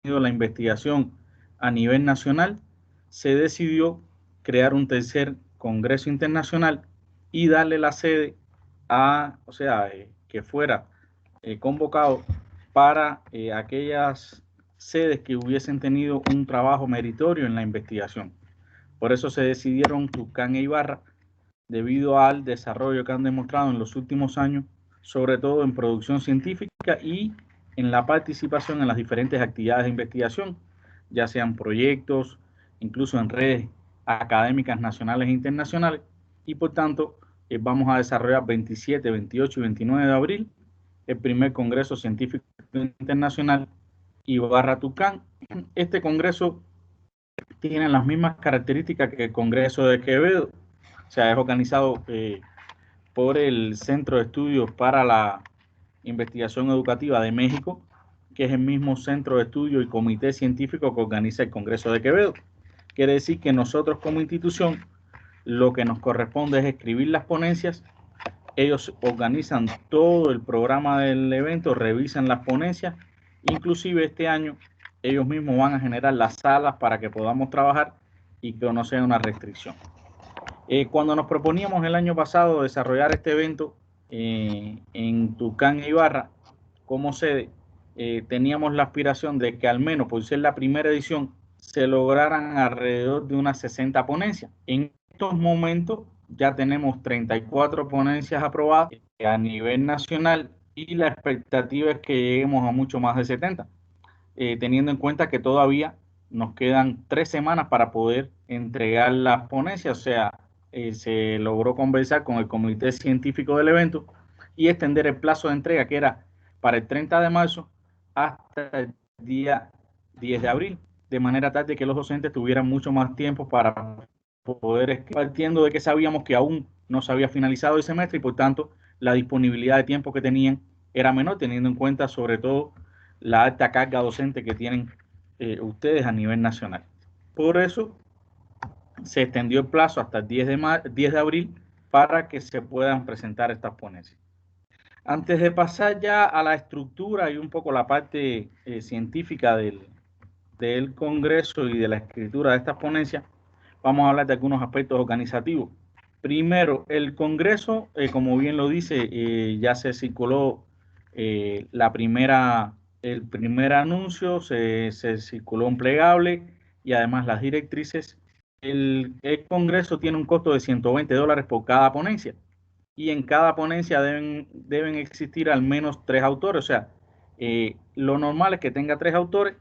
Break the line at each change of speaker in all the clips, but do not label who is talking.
la investigación a nivel nacional, se decidió crear un tercer Congreso Internacional y darle la sede o sea, que fuera convocado para aquellas sedes que hubiesen tenido un trabajo meritorio en la investigación. Por eso se decidieron Tucán e Ibarra, debido al desarrollo que han demostrado en los últimos años, sobre todo en producción científica y en la participación en las diferentes actividades de investigación, ya sean proyectos, incluso en redes académicas nacionales e internacionales, y por tanto vamos a desarrollar 27, 28 y 29 de abril el primer Congreso Científico Internacional Ibarra Tucán. Este congreso tiene las mismas características que el Congreso de Quevedo, o sea, es organizado por el Centro de Estudios para la Investigación Educativa de México, que es el mismo centro de estudio y comité científico que organiza el Congreso de Quevedo. Quiere decir que nosotros como institución lo que nos corresponde es escribir las ponencias, ellos organizan todo el programa del evento, revisan las ponencias, inclusive este año ellos mismos van a generar las salas para que podamos trabajar y que no sea una restricción. Cuando nos proponíamos el año pasado desarrollar este evento en Tucán e Ibarra como sede, teníamos la aspiración de que al menos por ser la primera edición se lograran alrededor de unas 60 ponencias. En estos momentos ya tenemos 34 ponencias aprobadas a nivel nacional y la expectativa es que lleguemos a mucho más de 70, teniendo en cuenta que todavía nos quedan 3 semanas para poder entregar las ponencias, o sea, se logró conversar con el comité científico del evento y extender el plazo de entrega que era para el 30 de marzo hasta el día 10 de abril, de manera tal de que los docentes tuvieran mucho más tiempo para poder escribir, partiendo de que sabíamos que aún no se había finalizado el semestre y por tanto la disponibilidad de tiempo que tenían era menor, teniendo en cuenta sobre todo la alta carga docente que tienen ustedes a nivel nacional. Por eso se extendió el plazo hasta el 10 de abril para que se puedan presentar estas ponencias. Antes de pasar ya a la estructura y un poco la parte científica del Congreso y de la escritura de estas ponencias, vamos a hablar de algunos aspectos organizativos. Primero, el Congreso, como bien lo dice, ya se circuló el primer anuncio, se circuló un plegable y además las directrices. El Congreso tiene un costo de $120 por cada ponencia y en cada ponencia deben existir al menos 3 autores, o sea, lo normal es que tenga 3 autores.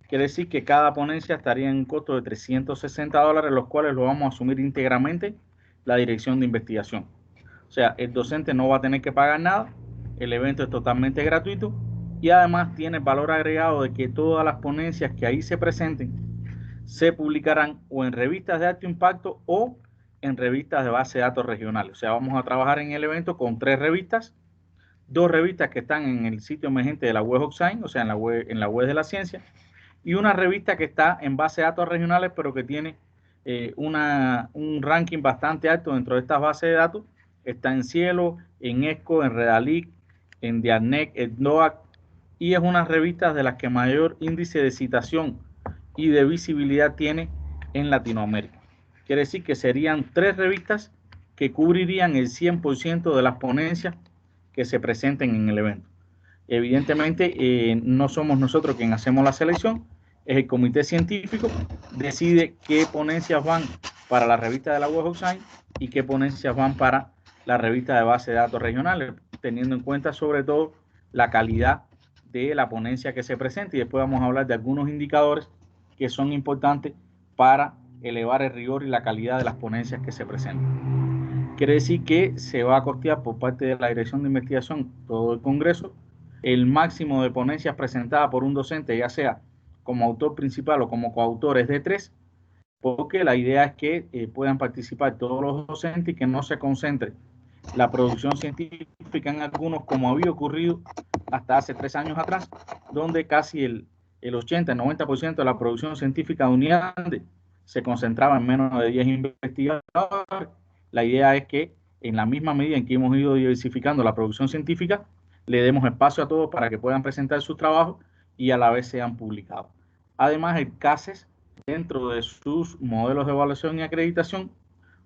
Quiere decir que cada ponencia estaría en un costo de $360, los cuales lo vamos a asumir íntegramente la dirección de investigación. O sea, el docente no va a tener que pagar nada, el evento es totalmente gratuito y además tiene el valor agregado de que todas las ponencias que ahí se presenten se publicarán o en revistas de alto impacto o en revistas de base de datos regionales. O sea, vamos a trabajar en el evento con 3 revistas, 2 revistas que están en el sitio emergente de la Web of Science, o sea, en la web de la ciencia, y una revista que está en base de datos regionales, pero que tiene un ranking bastante alto dentro de estas bases de datos. Está en Cielo, en ESCO, en Redalic, en Diarnec, en NOAC, y es una revista de las que mayor índice de citación y de visibilidad tiene en Latinoamérica. Quiere decir que serían 3 revistas que cubrirían el 100% de las ponencias que se presenten en el evento. Evidentemente, no somos nosotros quienes hacemos la selección, es el comité científico, decide qué ponencias van para la revista de la Web of Science y qué ponencias van para la revista de base de datos regionales, teniendo en cuenta sobre todo la calidad de la ponencia que se presenta, y después vamos a hablar de algunos indicadores que son importantes para elevar el rigor y la calidad de las ponencias que se presentan. Quiere decir que se va a costear por parte de la Dirección de Investigación todo el Congreso. El máximo de ponencias presentadas por un docente, ya sea como autor principal o como coautor, es de 3, porque la idea es que puedan participar todos los docentes y que no se concentre la producción científica en algunos, como había ocurrido hasta hace 3 años atrás, donde casi el 80, el 90% de la producción científica de UNIANDE se concentraba en menos de 10 investigadores. La idea es que en la misma medida en que hemos ido diversificando la producción científica, le demos espacio a todos para que puedan presentar sus trabajos y a la vez sean publicados. Además, el CASES, dentro de sus modelos de evaluación y acreditación,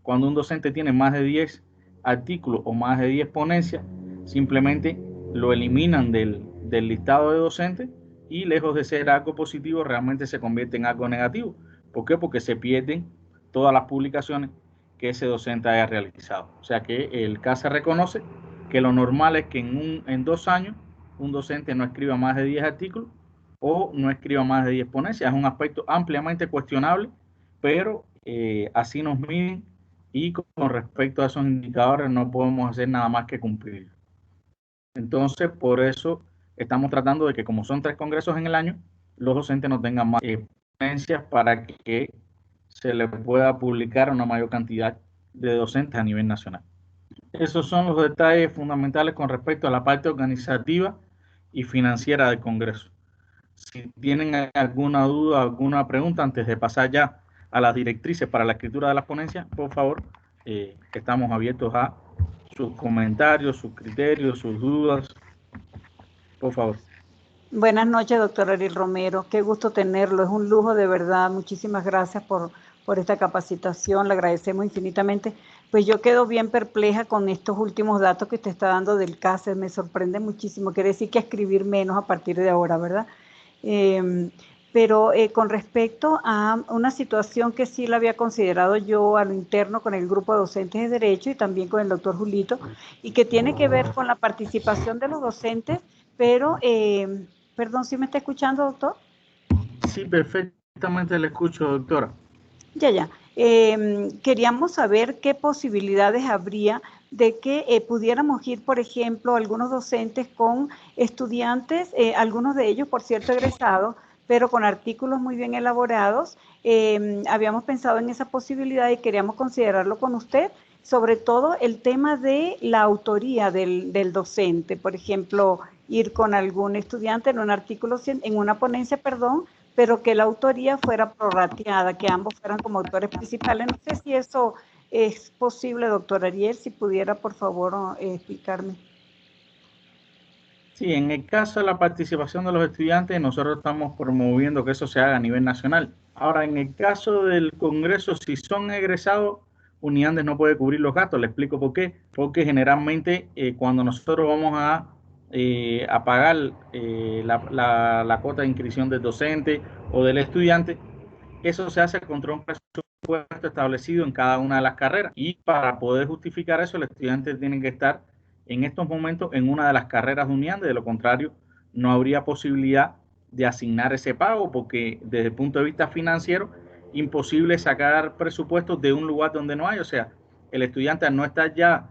cuando un docente tiene más de 10 artículos o más de 10 ponencias, simplemente lo eliminan del listado de docentes y lejos de ser algo positivo, realmente se convierte en algo negativo. ¿Por qué? Porque se pierden todas las publicaciones que ese docente haya realizado. O sea que el CASES reconoce que lo normal es que en 2 años un docente no escriba más de 10 artículos o no escriba más de 10 ponencias. Es un aspecto ampliamente cuestionable, pero así nos miden y con respecto a esos indicadores no podemos hacer nada más que cumplir. Entonces, por eso estamos tratando de que, como son 3 congresos en el año, los docentes no tengan más ponencias para que se les pueda publicar una mayor cantidad de docentes a nivel nacional. Esos son los detalles fundamentales con respecto a la parte organizativa y financiera del Congreso. Si tienen alguna duda, alguna pregunta, antes de pasar ya a las directrices para la escritura de las ponencias, por favor, estamos abiertos a sus comentarios, sus criterios, sus dudas. Por favor.
Buenas noches, doctor Ariel Romero. Qué gusto tenerlo. Es un lujo de verdad. Muchísimas gracias por esta capacitación. Le agradecemos infinitamente. Pues yo quedo bien perpleja con estos últimos datos que usted está dando del CASES. Me sorprende muchísimo. Quiere decir que escribir menos a partir de ahora, ¿verdad? Pero con respecto a una situación que sí la había considerado yo a lo interno con el grupo de docentes de Derecho y también con el doctor Julito, y que tiene que ver con la participación de los docentes, pero, perdón, ¿sí me está escuchando, doctor?
Sí, perfectamente le escucho, doctora.
Ya. Queríamos saber qué posibilidades habría de que pudiéramos ir, por ejemplo, algunos docentes con estudiantes, algunos de ellos, por cierto, egresados, pero con artículos muy bien elaborados. Habíamos pensado en esa posibilidad y queríamos considerarlo con usted, sobre todo el tema de la autoría del docente. Por ejemplo, ir con algún estudiante en un artículo, en una ponencia, perdón, pero que la autoría fuera prorrateada, que ambos fueran como autores principales. No sé si eso es posible, doctor Ariel, si pudiera, por favor, explicarme.
Sí, en el caso de la participación de los estudiantes, nosotros estamos promoviendo que eso se haga a nivel nacional. Ahora, en el caso del Congreso, si son egresados, Uniandes no puede cubrir los gastos. Le explico por qué. Porque generalmente cuando nosotros vamos a pagar la cuota de inscripción del docente o del estudiante, eso se hace contra un presupuesto establecido en cada una de las carreras. Y para poder justificar eso, el estudiante tiene que estar en estos momentos en una de las carreras de Uniandes. De lo contrario, no habría posibilidad de asignar ese pago porque desde el punto de vista financiero, imposible sacar presupuestos de un lugar donde no hay. O sea, el estudiante al no estar ya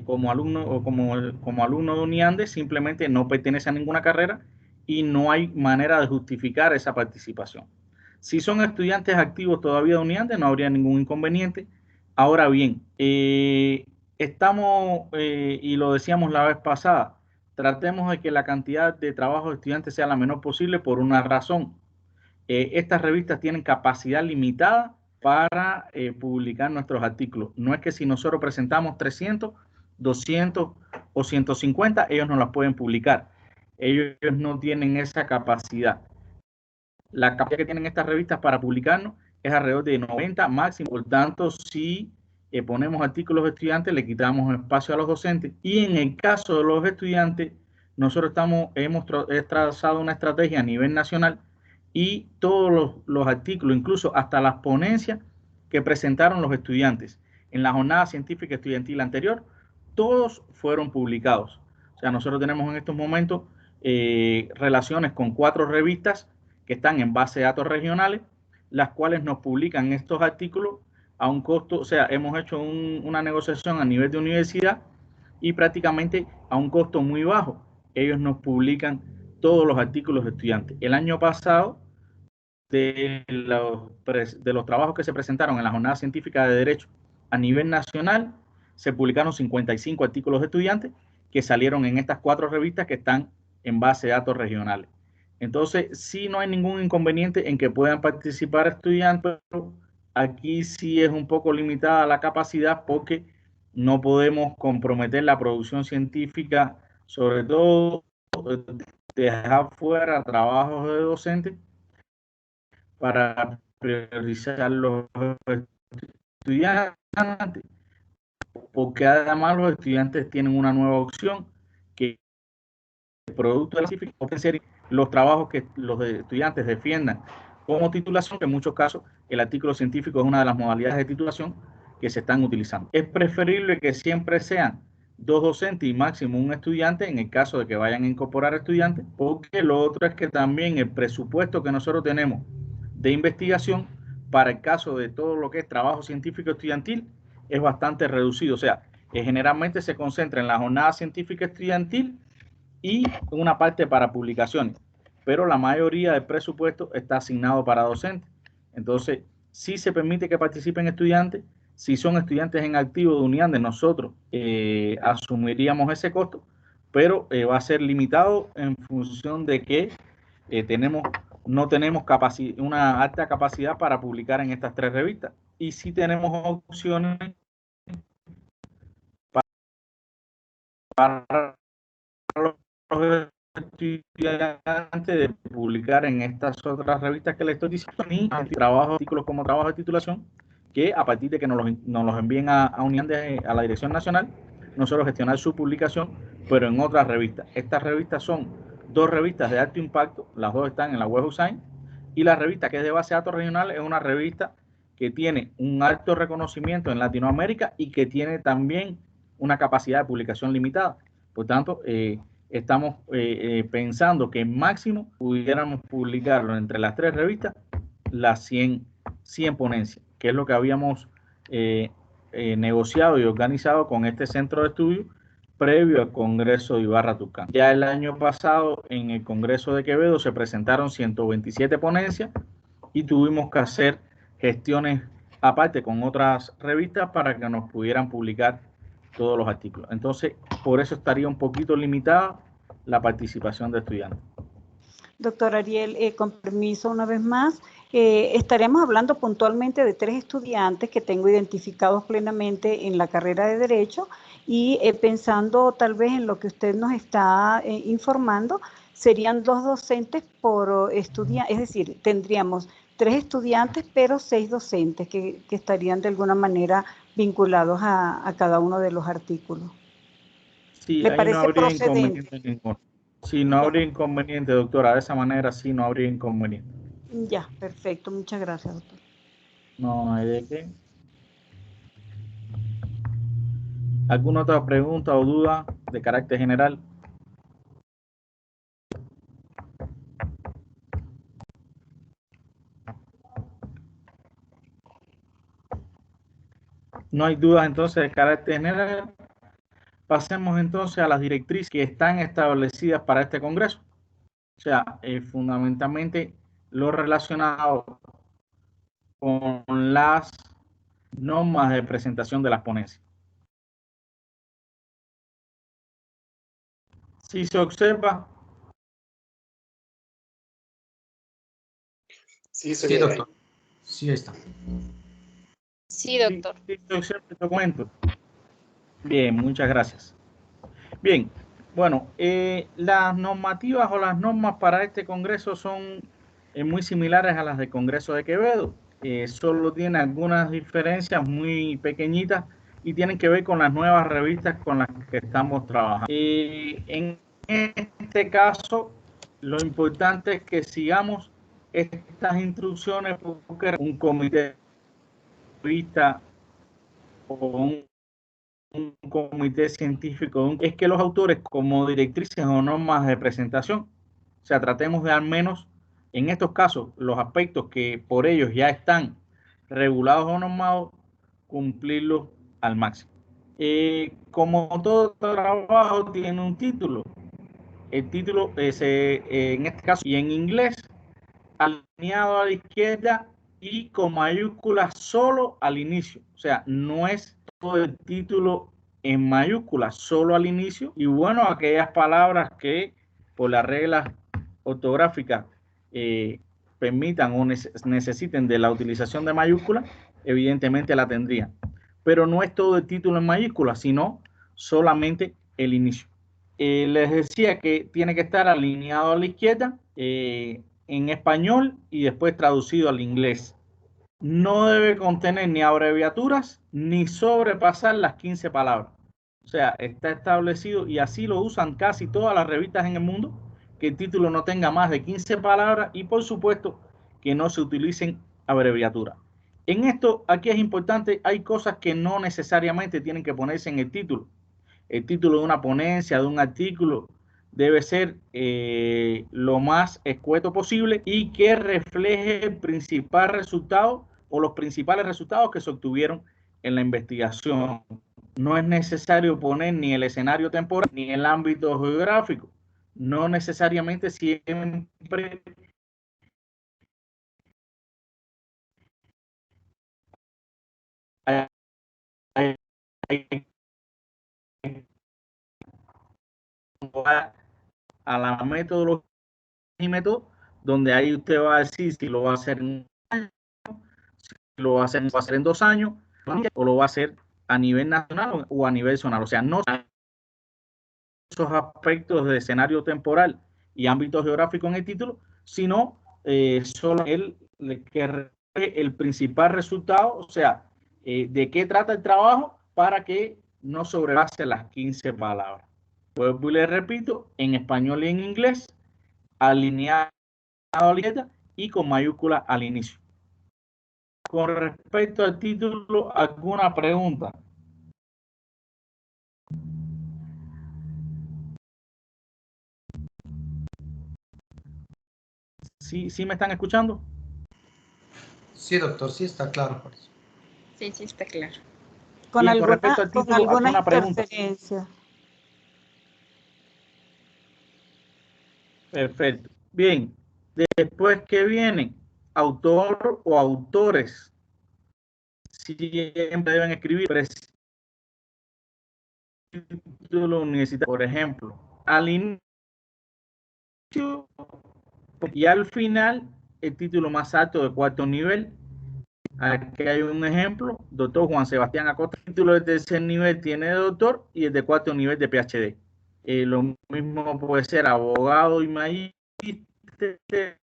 como alumno o como alumno de Uniandes, simplemente no pertenece a ninguna carrera y no hay manera de justificar esa participación. Si son estudiantes activos todavía de Uniandes, no habría ningún inconveniente. Ahora bien, estamos, y lo decíamos la vez pasada, tratemos de que la cantidad de trabajo de estudiantes sea la menor posible por una razón. Estas revistas tienen capacidad limitada para publicar nuestros artículos. No es que si nosotros presentamos 300, 200 o 150, ellos no las pueden publicar. Ellos no tienen esa capacidad. La capacidad que tienen estas revistas para publicarnos es alrededor de 90 máximo. Por tanto, si ponemos artículos de estudiantes, le quitamos espacio a los docentes. Y en el caso de los estudiantes, nosotros hemos trazado una estrategia a nivel nacional y todos los artículos, incluso hasta las ponencias que presentaron los estudiantes en la jornada científica estudiantil anterior, todos fueron publicados. O sea, nosotros tenemos en estos momentos relaciones con 4 revistas que están en base de datos regionales, las cuales nos publican estos artículos a un costo. O sea, hemos hecho una negociación a nivel de universidad y prácticamente a un costo muy bajo. Ellos nos publican todos los artículos de estudiantes. El año pasado, de los trabajos que se presentaron en la jornada científica de Derecho a nivel nacional, se publicaron 55 artículos de estudiantes que salieron en estas 4 revistas que están en base de datos regionales. Entonces, sí, no hay ningún inconveniente en que puedan participar estudiantes, pero aquí sí es un poco limitada la capacidad porque no podemos comprometer la producción científica, sobre todo dejar fuera trabajos de docentes para priorizar los estudiantes, porque además los estudiantes tienen una nueva opción que el producto científico puede ser los trabajos que los estudiantes defiendan como titulación, que en muchos casos el artículo científico es una de las modalidades de titulación que se están utilizando. Es preferible que siempre sean 2 docentes y máximo un estudiante en el caso de que vayan a incorporar estudiantes, porque lo otro es que también el presupuesto que nosotros tenemos de investigación para el caso de todo lo que es trabajo científico estudiantil es bastante reducido. O sea, generalmente se concentra en la jornada científica estudiantil y una parte para publicaciones, pero la mayoría del presupuesto está asignado para docentes. Entonces, sí se permite que participen estudiantes. Si son estudiantes en activo de UNIANDES, nosotros asumiríamos ese costo, pero va a ser limitado en función de que no tenemos una alta capacidad para publicar en estas 3 revistas. Y sí tenemos opciones para los estudiantes de publicar en estas otras revistas que les estoy diciendo, y artículos como trabajo de titulación, que a partir de que nos los envíen a UNIANDES, a la Dirección Nacional, nosotros gestionar su publicación, pero en otras revistas. Estas revistas son 2 revistas de alto impacto, las 2 están en la web USAID, y la revista que es de base de datos regional es una revista que tiene un alto reconocimiento en Latinoamérica y que tiene también una capacidad de publicación limitada. Por tanto, estamos pensando que máximo pudiéramos publicarlo entre las 3 revistas, las 100 ponencias, que es lo que habíamos negociado y organizado con este centro de estudio previo al Congreso de Ibarra-Tucán. Ya el año pasado en el Congreso de Quevedo se presentaron 127 ponencias y tuvimos que hacer gestiones aparte con otras revistas para que nos pudieran publicar todos los artículos. Entonces, por eso estaría un poquito limitada la participación de estudiantes.
Doctor Ariel, con permiso una vez más, estaremos hablando puntualmente de 3 estudiantes que tengo identificados plenamente en la carrera de Derecho y pensando tal vez en lo que usted nos está informando, serían 2 docentes por estudiante, es decir, tendríamos 3 estudiantes pero 6 docentes que estarían de alguna manera vinculados a cada uno de los artículos.
Sí,
¿Le
ahí
parece
no habría
procedente?
inconveniente ninguno. Sí, no habría inconveniente, doctora. De esa manera sí no habría inconveniente.
Ya, perfecto. Muchas gracias, doctor.
No hay de qué. ¿Alguna otra pregunta o duda de carácter general? No hay dudas entonces de carácter general. Pasemos entonces a las directrices que están establecidas para este Congreso. O sea, fundamentalmente lo relacionado con las normas de presentación de las ponencias. Si se observa.
Sí, doctor.
Sí, está.
Sí, doctor.
Sí, se observa el documento. Bien, muchas gracias. Bien, bueno, las normativas o las normas para este Congreso son muy similares a las del Congreso de Quevedo. Solo tiene algunas diferencias muy pequeñitas y tienen que ver con las nuevas revistas con las que estamos trabajando. En este caso, lo importante es que sigamos estas instrucciones porque un comité de revista o un comité científico es que los autores como directrices o normas de presentación, o sea, tratemos de al menos en estos casos los aspectos que por ellos ya están regulados o normados, cumplirlos al máximo. Como todo trabajo tiene un título, el título en este caso y en inglés alineado a la izquierda y con mayúsculas solo al inicio, o sea, no es todo el título en mayúsculas, solo al inicio, y bueno, aquellas palabras que por las reglas ortográficas permitan o necesiten de la utilización de mayúsculas, evidentemente la tendrían, pero no es todo el título en mayúsculas, sino solamente el inicio. les decía que tiene que estar alineado a la izquierda en español y después traducido al inglés. No debe contener ni abreviaturas ni sobrepasar las 15 palabras. O sea, está establecido y así lo usan casi todas las revistas en el mundo, que el título no tenga más de 15 palabras y por supuesto que no se utilicen abreviaturas. En esto, aquí es importante, hay cosas que no necesariamente tienen que ponerse en el título. El título de una ponencia, de un artículo, debe ser lo más escueto posible y que refleje el principal resultado o los principales resultados que se obtuvieron en la investigación. No es necesario poner ni el escenario temporal ni el ámbito geográfico. No necesariamente siempre hay, a la metodología y método donde ahí usted va a decir si lo va a hacer en un año, si lo va a hacer en 2 años o lo va a hacer a nivel nacional o a nivel zonal. O sea, no esos aspectos de escenario temporal y ámbito geográfico en el título, sino solo el principal resultado, o sea, de qué trata el trabajo para que no sobrepase las 15 palabras. Pues le repito, en español y en inglés, alineado a la izquierda y con mayúscula al inicio. Con respecto al título, ¿alguna pregunta? ¿Sí me están escuchando?
Sí, doctor, sí está claro por eso.
Sí, sí está claro.
Con alguna
interferencia. Perfecto. Bien, después que viene autor o autores, siempre deben escribir título universitario, por ejemplo, al inicio y al final el título más alto de 4º nivel. Aquí hay un ejemplo, doctor Juan Sebastián Acosta, el título de 3º nivel tiene de doctor y el de 4º nivel de PhD. Lo mismo puede ser abogado y magíster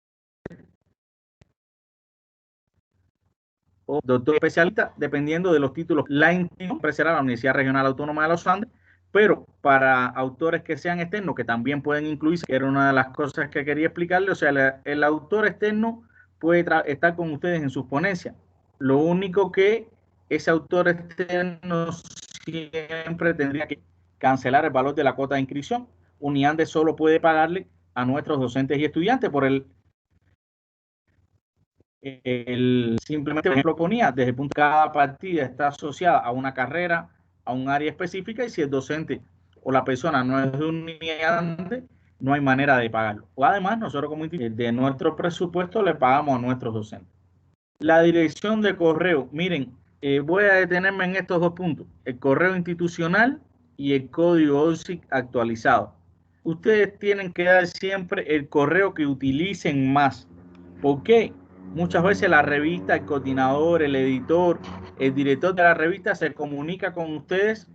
o doctor especialista, dependiendo de los títulos. La institución será la Universidad Regional Autónoma de los Andes, pero para autores que sean externos, que también pueden incluirse, que era una de las cosas que quería explicarle, o sea, el autor externo puede estar con ustedes en sus ponencias. Lo único que ese autor externo siempre tendría que cancelar el valor de la cuota de inscripción. Uniandes solo puede pagarle a nuestros docentes y estudiantes por simplemente, por ejemplo, ponía desde el punto de cada partida está asociada a una carrera, a un área específica, y si el docente o la persona no es de Uniandes, no hay manera de pagarlo. O además, nosotros como de nuestro presupuesto le pagamos a nuestros docentes. La dirección de correo, miren, voy a detenerme en estos 2 puntos, el correo institucional y el código OSIC actualizado. Ustedes tienen que dar siempre el correo que utilicen más. ¿Por qué? Muchas veces la revista, el coordinador, el editor, el director de la revista se comunica con ustedes,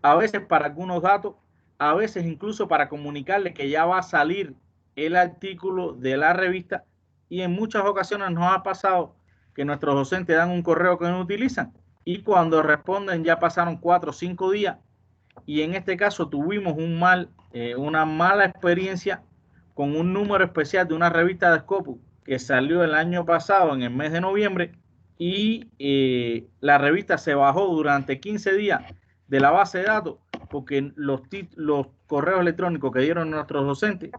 a veces para algunos datos, a veces incluso para comunicarles que ya va a salir el artículo de la revista, y en muchas ocasiones nos ha pasado que nuestros docentes dan un correo que no utilizan y cuando responden ya pasaron 4 o 5 días, y en este caso tuvimos una mala experiencia con un número especial de una revista de Scopus que salió el año pasado en el mes de noviembre, y la revista se bajó durante 15 días de la base de datos porque los correos electrónicos que dieron nuestros docentes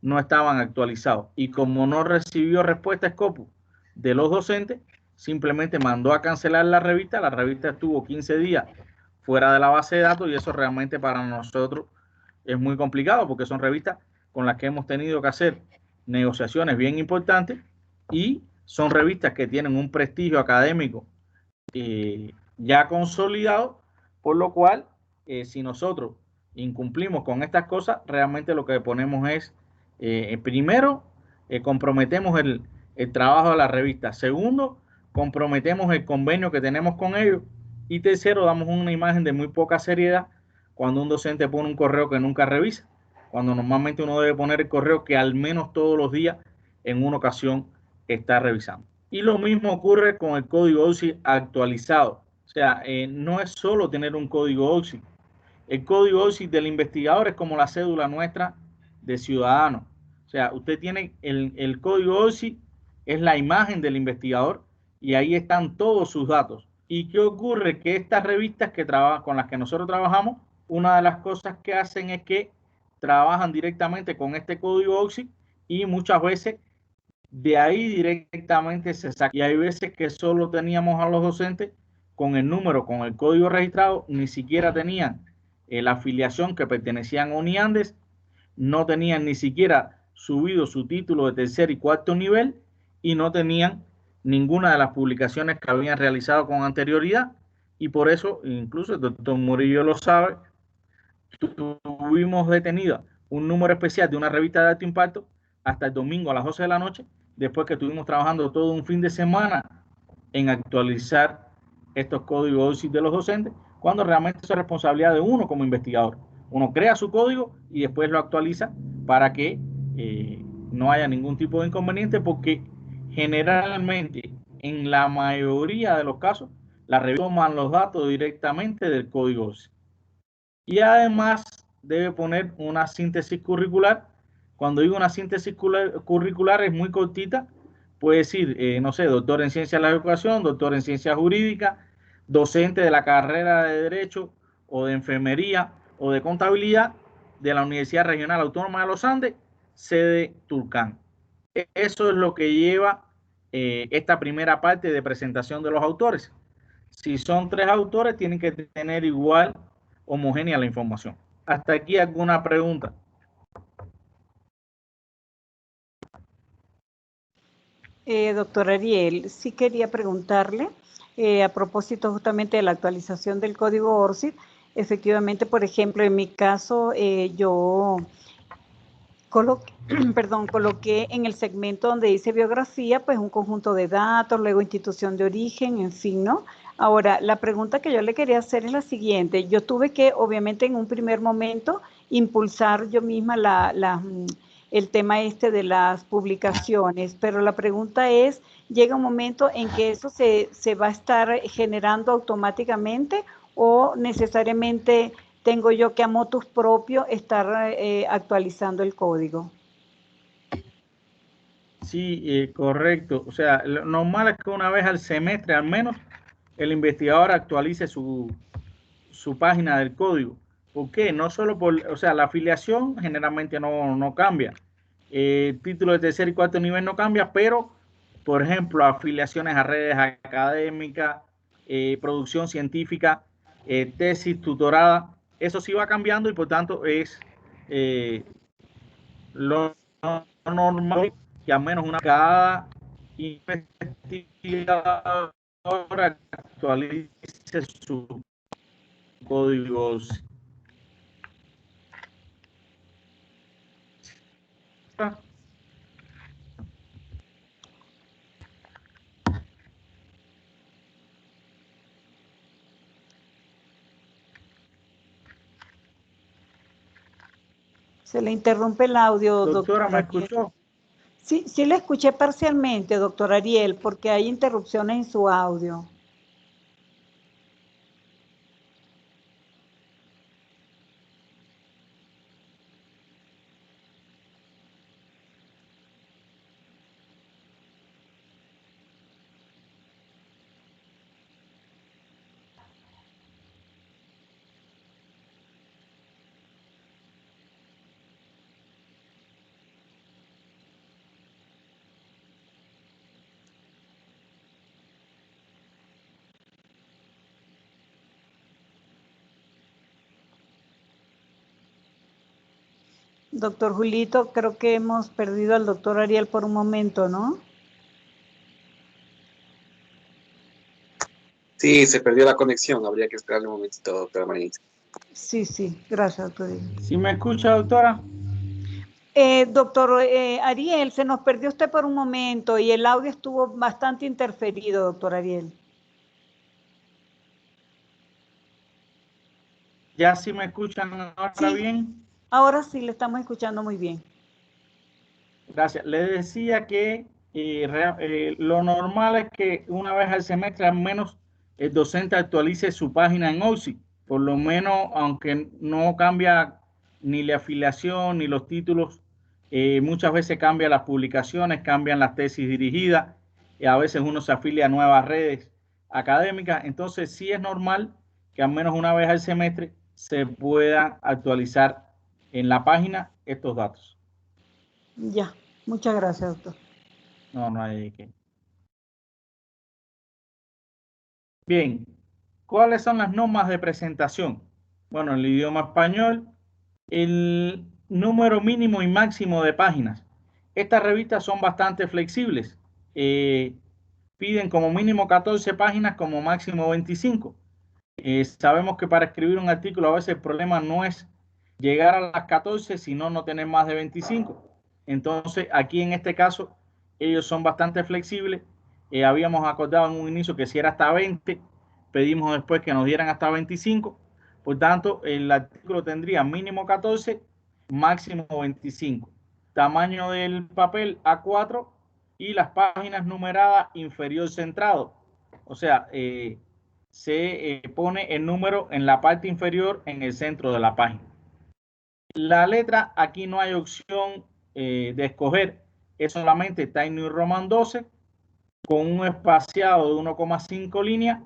no estaban actualizados, y como no recibió respuesta Scopus de los docentes, simplemente mandó a cancelar la revista estuvo 15 días fuera de la base de datos, y eso realmente para nosotros es muy complicado porque son revistas con las que hemos tenido que hacer negociaciones bien importantes, y son revistas que tienen un prestigio académico ya consolidado, por lo cual si nosotros incumplimos con estas cosas, realmente lo que ponemos es, primero, comprometemos el trabajo de la revista. Segundo, comprometemos el convenio que tenemos con ellos. Y tercero, damos una imagen de muy poca seriedad cuando un docente pone un correo que nunca revisa, cuando normalmente uno debe poner el correo que al menos todos los días en una ocasión está revisando. Y lo mismo ocurre con el código OSI actualizado. O sea, no es solo tener un código OSI. El código OSI del investigador es como la cédula nuestra de ciudadano. O sea, usted tiene el código OSI, es la imagen del investigador y ahí están todos sus datos. ¿Y qué ocurre? Que estas revistas con las que nosotros trabajamos, una de las cosas que hacen es que trabajan directamente con este código OSI y muchas veces de ahí directamente se saca. Y hay veces que solo teníamos a los docentes con el número, con el código registrado, ni siquiera tenían la afiliación que pertenecían a Uniandes, no tenían ni siquiera subido su título de tercer y cuarto nivel y no tenían ninguna de las publicaciones que habían realizado con anterioridad. Y por eso, incluso el doctor Murillo lo sabe, tuvimos detenida un número especial de una revista de alto impacto hasta el domingo a las 12 de la noche, después que estuvimos trabajando todo un fin de semana en actualizar estos códigos OSI de los docentes, cuando realmente es responsabilidad de uno como investigador. Uno crea su código y después lo actualiza para que no haya ningún tipo de inconveniente, porque generalmente, en la mayoría de los casos, la revista toma los datos directamente del código OSI. Y además debe poner una síntesis curricular. Cuando digo una síntesis curricular es muy cortita, puede decir, no sé, doctor en ciencias de la educación, doctor en ciencias jurídicas, docente de la carrera de Derecho o de Enfermería o de Contabilidad de la Universidad Regional Autónoma de los Andes, sede Tulcán. Eso es lo que lleva esta primera parte de presentación de los autores. Si son 3 autores, tienen que tener igual homogénea la información. Hasta aquí alguna pregunta.
Doctor Ariel, sí quería preguntarle, a propósito justamente de la actualización del código ORCID, efectivamente, por ejemplo, en mi caso, yo coloqué en el segmento donde dice biografía, pues un conjunto de datos, luego institución de origen, en fin, ¿no? Ahora, la pregunta que yo le quería hacer es la siguiente. Yo tuve que, obviamente, en un primer momento, impulsar yo misma el tema este de las publicaciones, pero la pregunta es, ¿llega un momento en que eso se va a estar generando automáticamente o necesariamente tengo yo que a motus propio estar actualizando el código?
Sí, correcto. O sea, lo normal es que una vez al semestre, al menos, el investigador actualice su página del código. ¿Por qué? No solo por, o sea, la afiliación generalmente no cambia. El título de tercer y cuarto nivel no cambia, pero, por ejemplo, afiliaciones a redes académicas, producción científica, tesis tutorada, eso sí va cambiando y por tanto es lo normal que al menos una cada investigador actualice sus códigos.
Se le interrumpe el audio,
Doctora,
doctor
¿me
Ariel.
escuchó?
Sí, sí le escuché parcialmente, doctor Ariel, porque hay interrupciones en su audio. Doctor Julito, creo que hemos perdido al doctor Ariel por un momento, ¿no?
Sí, se perdió la conexión. Habría que esperar un momentito, doctora Marinita.
Sí, gracias, doctor.
¿Sí me escucha, doctora?
Doctor Ariel, se nos perdió usted por un momento y el audio estuvo bastante interferido, doctor Ariel.
¿Ya sí me escuchan ahora
Sí.
bien?
Ahora sí le estamos escuchando muy bien.
Gracias. Le decía que lo normal es que una vez al semestre al menos el docente actualice su página en OSI. Por lo menos, aunque no cambia ni la afiliación ni los títulos, muchas veces cambian las publicaciones, cambian las tesis dirigidas, y a veces uno se afilia a nuevas redes académicas. Entonces sí es normal que al menos una vez al semestre se pueda actualizar en la página estos datos.
Ya, muchas gracias, doctor.
No, no hay de qué. Bien, ¿cuáles son las normas de presentación? Bueno, en el idioma español, el número mínimo y máximo de páginas. Estas revistas son bastante flexibles. Piden como mínimo 14 páginas, como máximo 25. Sabemos que para escribir un artículo a veces el problema no es llegar a las 14, sino no tener más de 25. Entonces, aquí en este caso, ellos son bastante flexibles. Habíamos acordado en un inicio que si era hasta 20, pedimos después que nos dieran hasta 25. Por tanto, el artículo tendría mínimo 14, máximo 25. Tamaño del papel A4 y las páginas numeradas inferior centrado. O sea, se pone el número en la parte inferior en el centro de la página. La letra, aquí no hay opción de escoger, es solamente Times New Roman 12 con un espaciado de 1,5 líneas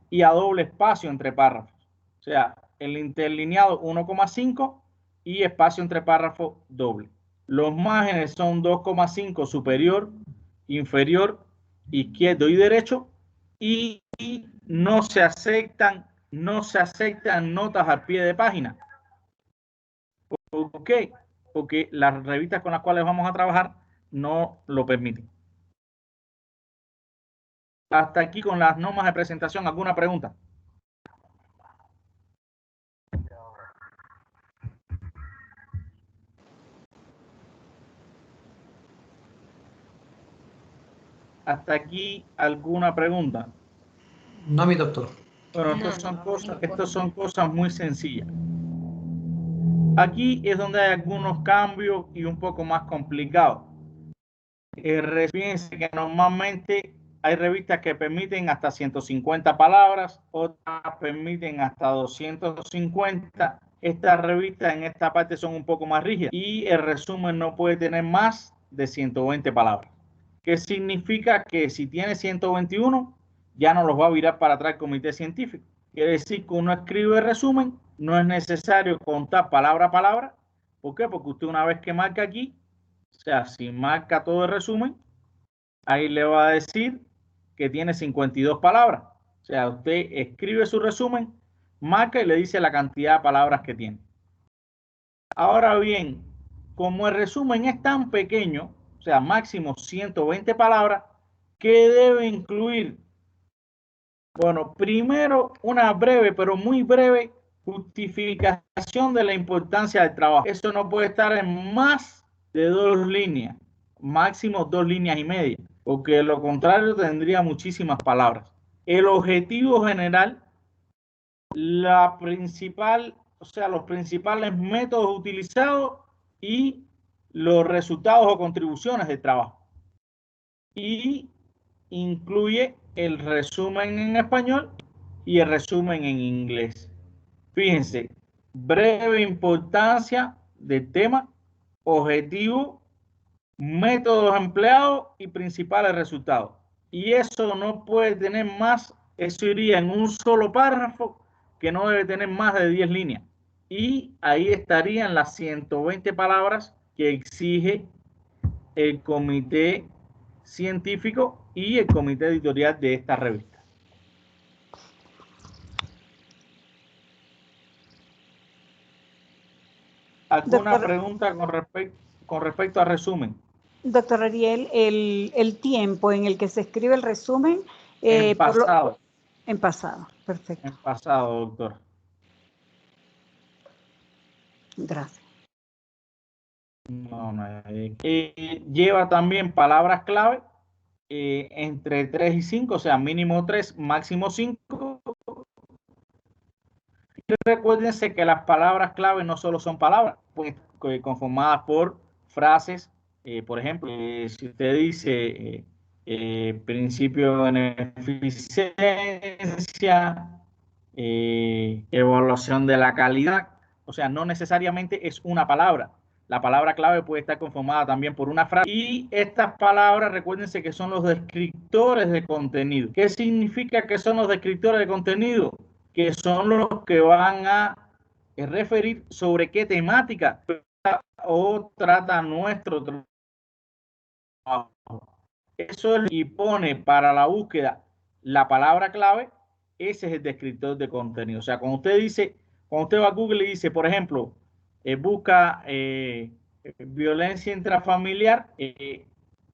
y a doble espacio entre párrafos. O sea, el interlineado 1,5 y espacio entre párrafos doble. Los márgenes son 2,5 superior, inferior, izquierdo y derecho, y no se aceptan notas al pie de página. ¿Por qué? Porque las revistas con las cuales vamos a trabajar no lo permiten. Hasta aquí con las normas de presentación. ¿Alguna pregunta? Hasta aquí, ¿alguna pregunta?
No, mi doctor.
Bueno, estas son cosas muy sencillas. Aquí es donde hay algunos cambios y un poco más complicados. Fíjense que normalmente hay revistas que permiten hasta 150 palabras, otras permiten hasta 250. Estas revistas en esta parte son un poco más rígidas y el resumen no puede tener más de 120 palabras. ¿Qué significa? Que si tiene 121, ya no los va a virar para atrás el comité científico. Quiere decir que uno escribe el resumen, no es necesario contar palabra a palabra. ¿Por qué? Porque usted una vez que marca aquí, o sea, si marca todo el resumen, ahí le va a decir que tiene 52 palabras. O sea, usted escribe su resumen, marca y le dice la cantidad de palabras que tiene. Ahora bien, como el resumen es tan pequeño, o sea, máximo 120 palabras, ¿qué debe incluir? Bueno, primero una breve, pero muy breve justificación de la importancia del trabajo. Eso no puede estar en más de 2 líneas, máximo 2 líneas y media, porque de lo contrario tendría muchísimas palabras. El objetivo general, la principal, o sea, los principales métodos utilizados y los resultados o contribuciones del trabajo. Y incluye el resumen en español y el resumen en inglés. Fíjense, breve importancia del tema, objetivo, métodos empleados y principales resultados. Y eso no puede tener más, eso iría en un solo párrafo que no debe tener más de 10 líneas. Y ahí estarían las 120 palabras que exige el comité científico y el comité editorial de esta revista. ¿Alguna pregunta con respecto al resumen?
Doctor Ariel, el tiempo en el que se escribe el resumen.
En pasado.
En pasado, perfecto.
En pasado, doctor.
Gracias.
Lleva también palabras clave entre 3 y 5, o sea, mínimo 3, máximo 5. recuérdense que las palabras clave no solo son palabras, pues conformadas por frases. Por ejemplo, si usted dice principio de beneficencia, evaluación de la calidad, o sea, no necesariamente es una palabra. La palabra clave puede estar conformada también por una frase. Y estas palabras, recuérdense que son los descriptores de contenido. ¿Qué significa que son los descriptores de contenido? Que son los que van a referir sobre qué temática o trata nuestro trabajo. Eso es, y pone para la búsqueda la palabra clave, ese es el descriptor de contenido. O sea, cuando usted va a Google y dice, por ejemplo, busca violencia intrafamiliar, ¿qué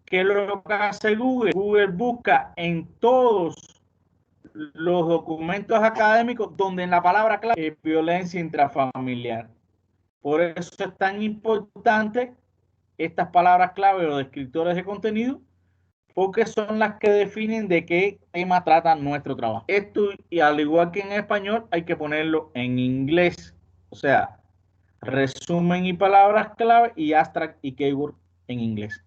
es lo que hace Google? Google busca en todos los documentos académicos donde en la palabra clave es violencia intrafamiliar. Por eso es tan importante estas palabras clave o descriptores de contenido, porque son las que definen de qué tema trata nuestro trabajo. Esto, y al igual que en español, hay que ponerlo en inglés. O sea, resumen y palabras clave y abstract y keyword en inglés.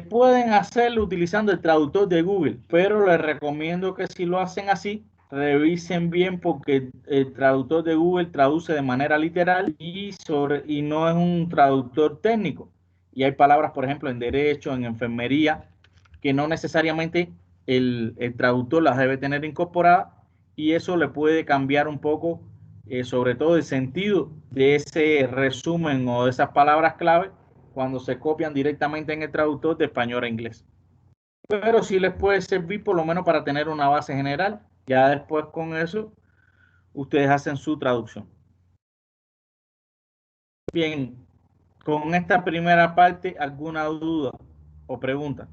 Pueden hacerlo utilizando el traductor de Google, pero les recomiendo que si lo hacen así, revisen bien, porque el traductor de Google traduce de manera literal y no es un traductor técnico. Y hay palabras, por ejemplo, en derecho, en enfermería, que no necesariamente el traductor las debe tener incorporadas, y eso le puede cambiar un poco, sobre todo el sentido de ese resumen o de esas palabras clave cuando se copian directamente en el traductor de español a inglés. Pero sí les puede servir por lo menos para tener una base general. Ya después con eso, ustedes hacen su traducción. Bien, con esta primera parte, ¿alguna duda o pregunta?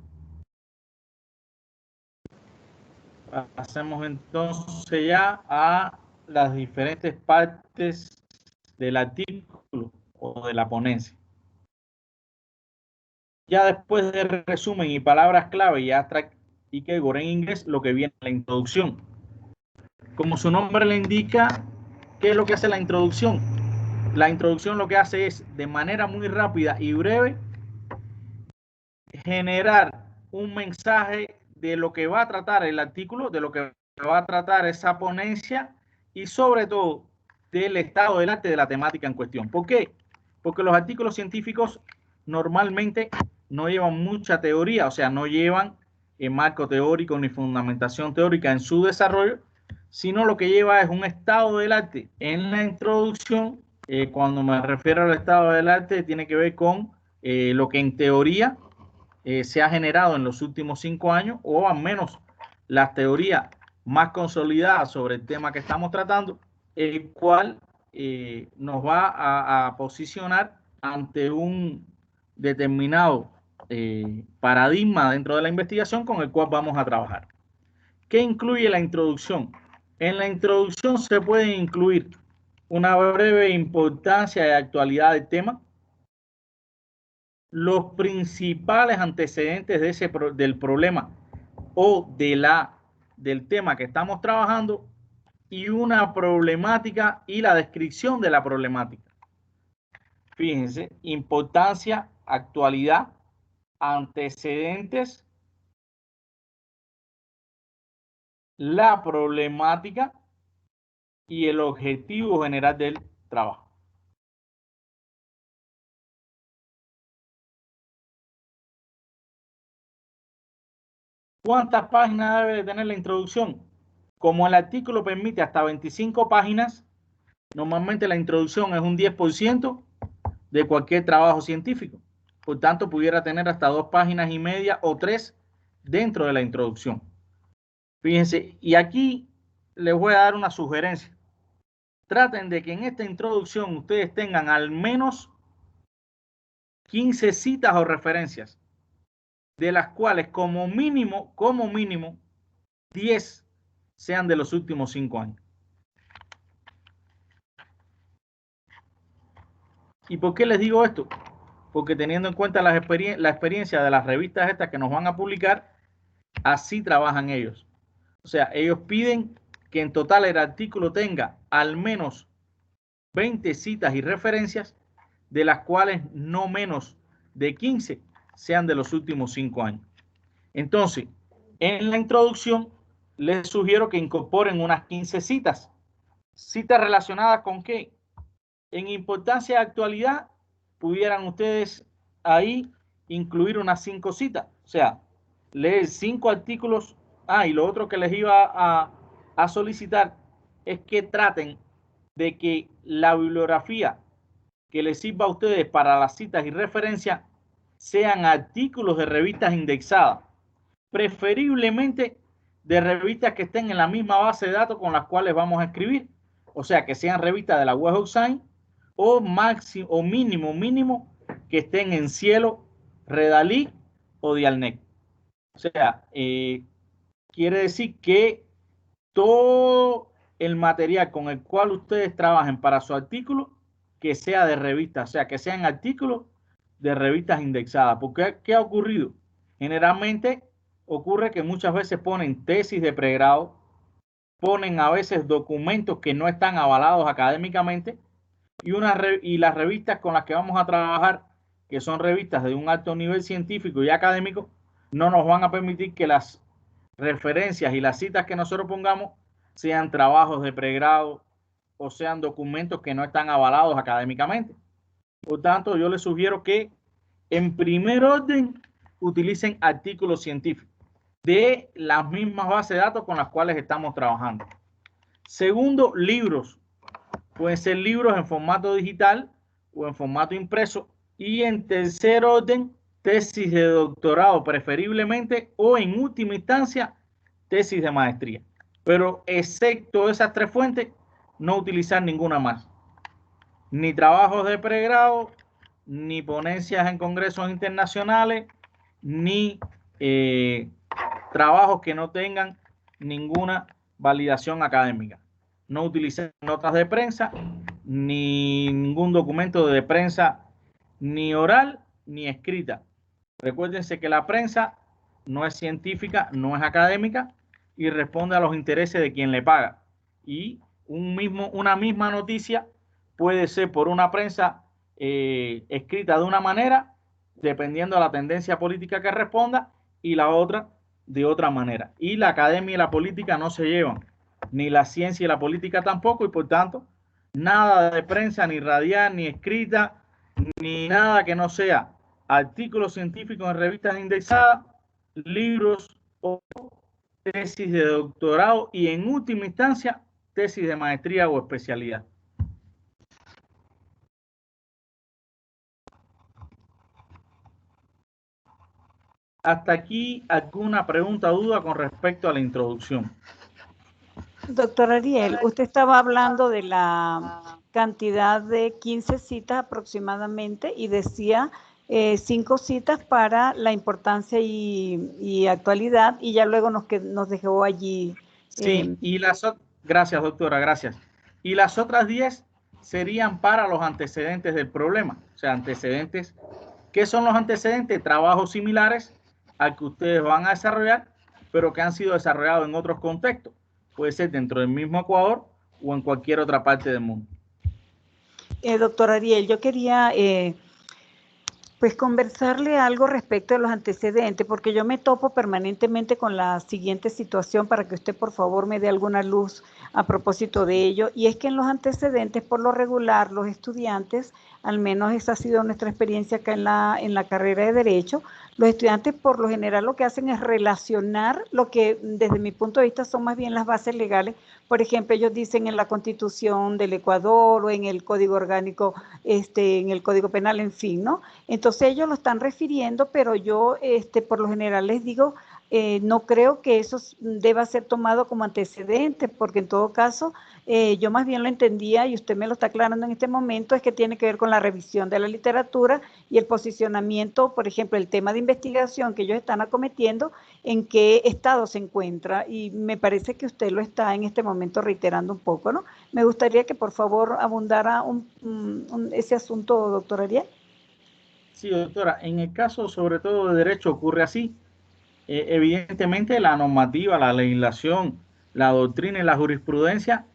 Pasemos entonces ya a las diferentes partes del artículo o de la ponencia. Ya después del resumen y palabras clave y abstract y keyword en inglés, lo que viene es la introducción. Como su nombre le indica, ¿qué es lo que hace la introducción? La introducción lo que hace es, de manera muy rápida y breve, generar un mensaje de lo que va a tratar el artículo, de lo que va a tratar esa ponencia y sobre todo del estado del arte de la temática en cuestión. ¿Por qué? Porque los artículos científicos normalmente no llevan mucha teoría, o sea, no llevan marco teórico ni fundamentación teórica en su desarrollo, sino lo que lleva es un estado del arte. En la introducción, cuando me refiero al estado del arte, tiene que ver con lo que en teoría se ha generado en los últimos 5 años, o al menos las teorías más consolidadas sobre el tema que estamos tratando, el cual nos va a posicionar ante un determinado paradigma dentro de la investigación con el cual vamos a trabajar. ¿Qué incluye la introducción? En la introducción se puede incluir una breve importancia y actualidad del tema, los principales antecedentes del problema o del tema que estamos trabajando, y una problemática y la descripción de la problemática. Fíjense, importancia, actualidad, antecedentes, la problemática y el objetivo general del trabajo. ¿Cuántas páginas debe de tener la introducción? Como el artículo permite hasta 25 páginas, normalmente la introducción es un 10% de cualquier trabajo científico. Por tanto, pudiera tener hasta 2 páginas y media o 3 dentro de la introducción. Fíjense, y aquí les voy a dar una sugerencia. Traten de que en esta introducción ustedes tengan al menos 15 citas o referencias, de las cuales como mínimo 10 sean de los últimos 5 años. ¿Y por qué les digo esto? Porque teniendo en cuenta la experiencia de las revistas estas que nos van a publicar, así trabajan ellos. O sea, ellos piden que en total el artículo tenga al menos 20 citas y referencias, de las cuales no menos de 15 sean de los últimos 5 años. Entonces, en la introducción, les sugiero que incorporen unas 15 citas. ¿Citas relacionadas con qué? En importancia de actualidad, pudieran ustedes ahí incluir unas 5 citas. O sea, leer 5 artículos. Y lo otro que les iba a solicitar es que traten de que la bibliografía que les sirva a ustedes para las citas y referencias sean artículos de revistas indexadas, preferiblemente de revistas que estén en la misma base de datos con las cuales vamos a escribir. O sea, que sean revistas de la Web of Science o máximo o mínimo que estén en Cielo, Redalí o Dialnet. O sea, quiere decir que todo el material con el cual ustedes trabajen para su artículo, que sea de revista, o sea, que sean artículos de revistas indexadas. Porque ¿qué ha ocurrido? Generalmente ocurre que muchas veces ponen tesis de pregrado, ponen a veces documentos que no están avalados académicamente, y las revistas con las que vamos a trabajar, que son revistas de un alto nivel científico y académico, no nos van a permitir que las referencias y las citas que nosotros pongamos sean trabajos de pregrado o sean documentos que no están avalados académicamente. Por tanto, yo les sugiero que en primer orden utilicen artículos científicos de las mismas bases de datos con las cuales estamos trabajando. Segundo, libros. Pueden ser libros en formato digital o en formato impreso. Y en tercer orden, tesis de doctorado preferiblemente, o en última instancia, tesis de maestría. Pero excepto esas 3 fuentes, no utilizar ninguna más. Ni trabajos de pregrado, ni ponencias en congresos internacionales, ni trabajos que no tengan ninguna validación académica. No utilizar notas de prensa, ni ningún documento de prensa, ni oral, ni escrita. Recuérdense que la prensa no es científica, no es académica y responde a los intereses de quien le paga. Y una misma noticia puede ser por una prensa escrita de una manera, dependiendo de la tendencia política que responda, y la otra de otra manera. Y la academia y la política no se llevan, ni la ciencia y la política tampoco, y por tanto, nada de prensa, ni radial, ni escrita, ni nada que no sea artículos científicos en revistas indexadas, libros o tesis de doctorado y en última instancia tesis de maestría o especialidad. Hasta aquí, ¿alguna pregunta o duda con respecto a la introducción?
Doctor Ariel, usted estaba hablando de la cantidad de 15 citas aproximadamente y decía 5 citas para la importancia y actualidad, y ya luego nos dejó allí.
Sí, gracias, doctora, gracias. Y las otras 10 serían para los antecedentes del problema. O sea, antecedentes. ¿Qué son los antecedentes? Trabajos similares al que ustedes van a desarrollar, pero que han sido desarrollados en otros contextos. Puede ser dentro del mismo Ecuador o en cualquier otra parte del mundo.
Doctor Ariel, yo quería pues conversarle algo respecto de los antecedentes, porque yo me topo permanentemente con la siguiente situación, para que usted por favor me dé alguna luz a propósito de ello, y es que en los antecedentes, por lo regular, los estudiantes, al menos esa ha sido nuestra experiencia acá en la carrera de Derecho, los estudiantes por lo general lo que hacen es relacionar lo que desde mi punto de vista son más bien las bases legales. Por ejemplo, ellos dicen en la Constitución del Ecuador o en el Código Orgánico, en el Código Penal, en fin, ¿no? Entonces ellos lo están refiriendo, pero yo por lo general les digo, no creo que eso deba ser tomado como antecedente, porque en todo caso yo más bien lo entendía, y usted me lo está aclarando en este momento, es que tiene que ver con la revisión de la literatura y el posicionamiento, por ejemplo, el tema de investigación que ellos están acometiendo, en qué estado se encuentra, y me parece que usted lo está en este momento reiterando un poco, ¿no? Me gustaría que por favor abundara ese asunto, doctor Ariel.
Sí, doctora, en el caso sobre todo de derecho ocurre así. Evidentemente la normativa, la legislación la doctrina y la jurisprudencia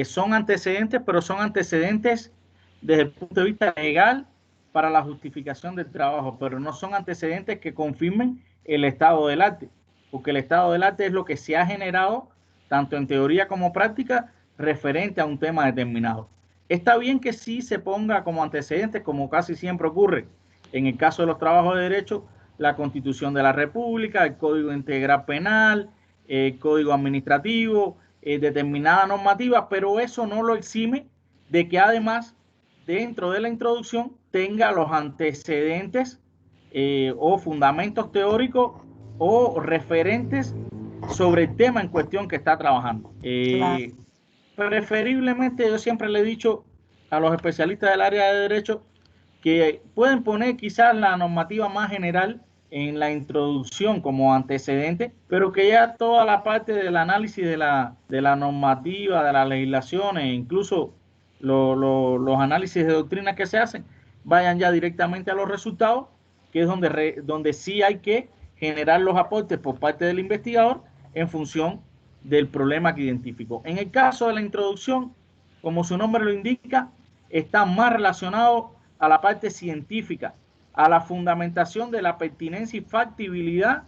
son antecedentes, pero son antecedentes desde el punto de vista legal para la justificación del trabajo, pero no son antecedentes que confirmen el estado del arte, porque el estado del arte es lo que se ha generado, tanto en teoría como práctica, referente a un tema determinado. Está bien que sí se ponga como antecedentes, como casi siempre ocurre en el caso de los trabajos de derecho, la Constitución de la República, el Código Integral Penal, el Código Administrativo, determinada normativa, pero eso no lo exime de que además dentro de la introducción tenga los antecedentes o fundamentos teóricos o referentes sobre el tema en cuestión que está trabajando.
Claro.
Preferiblemente, yo siempre le he dicho a los especialistas del área de derecho que pueden poner quizás la normativa más general en la introducción como antecedente, pero que ya toda la parte del análisis de la normativa, de las legislaciones, incluso los análisis de doctrina que se hacen, vayan ya directamente a los resultados, que es donde sí hay que generar los aportes por parte del investigador en función del problema que identificó. En el caso de la introducción, como su nombre lo indica, está más relacionado a la parte científica, a la fundamentación de la pertinencia y factibilidad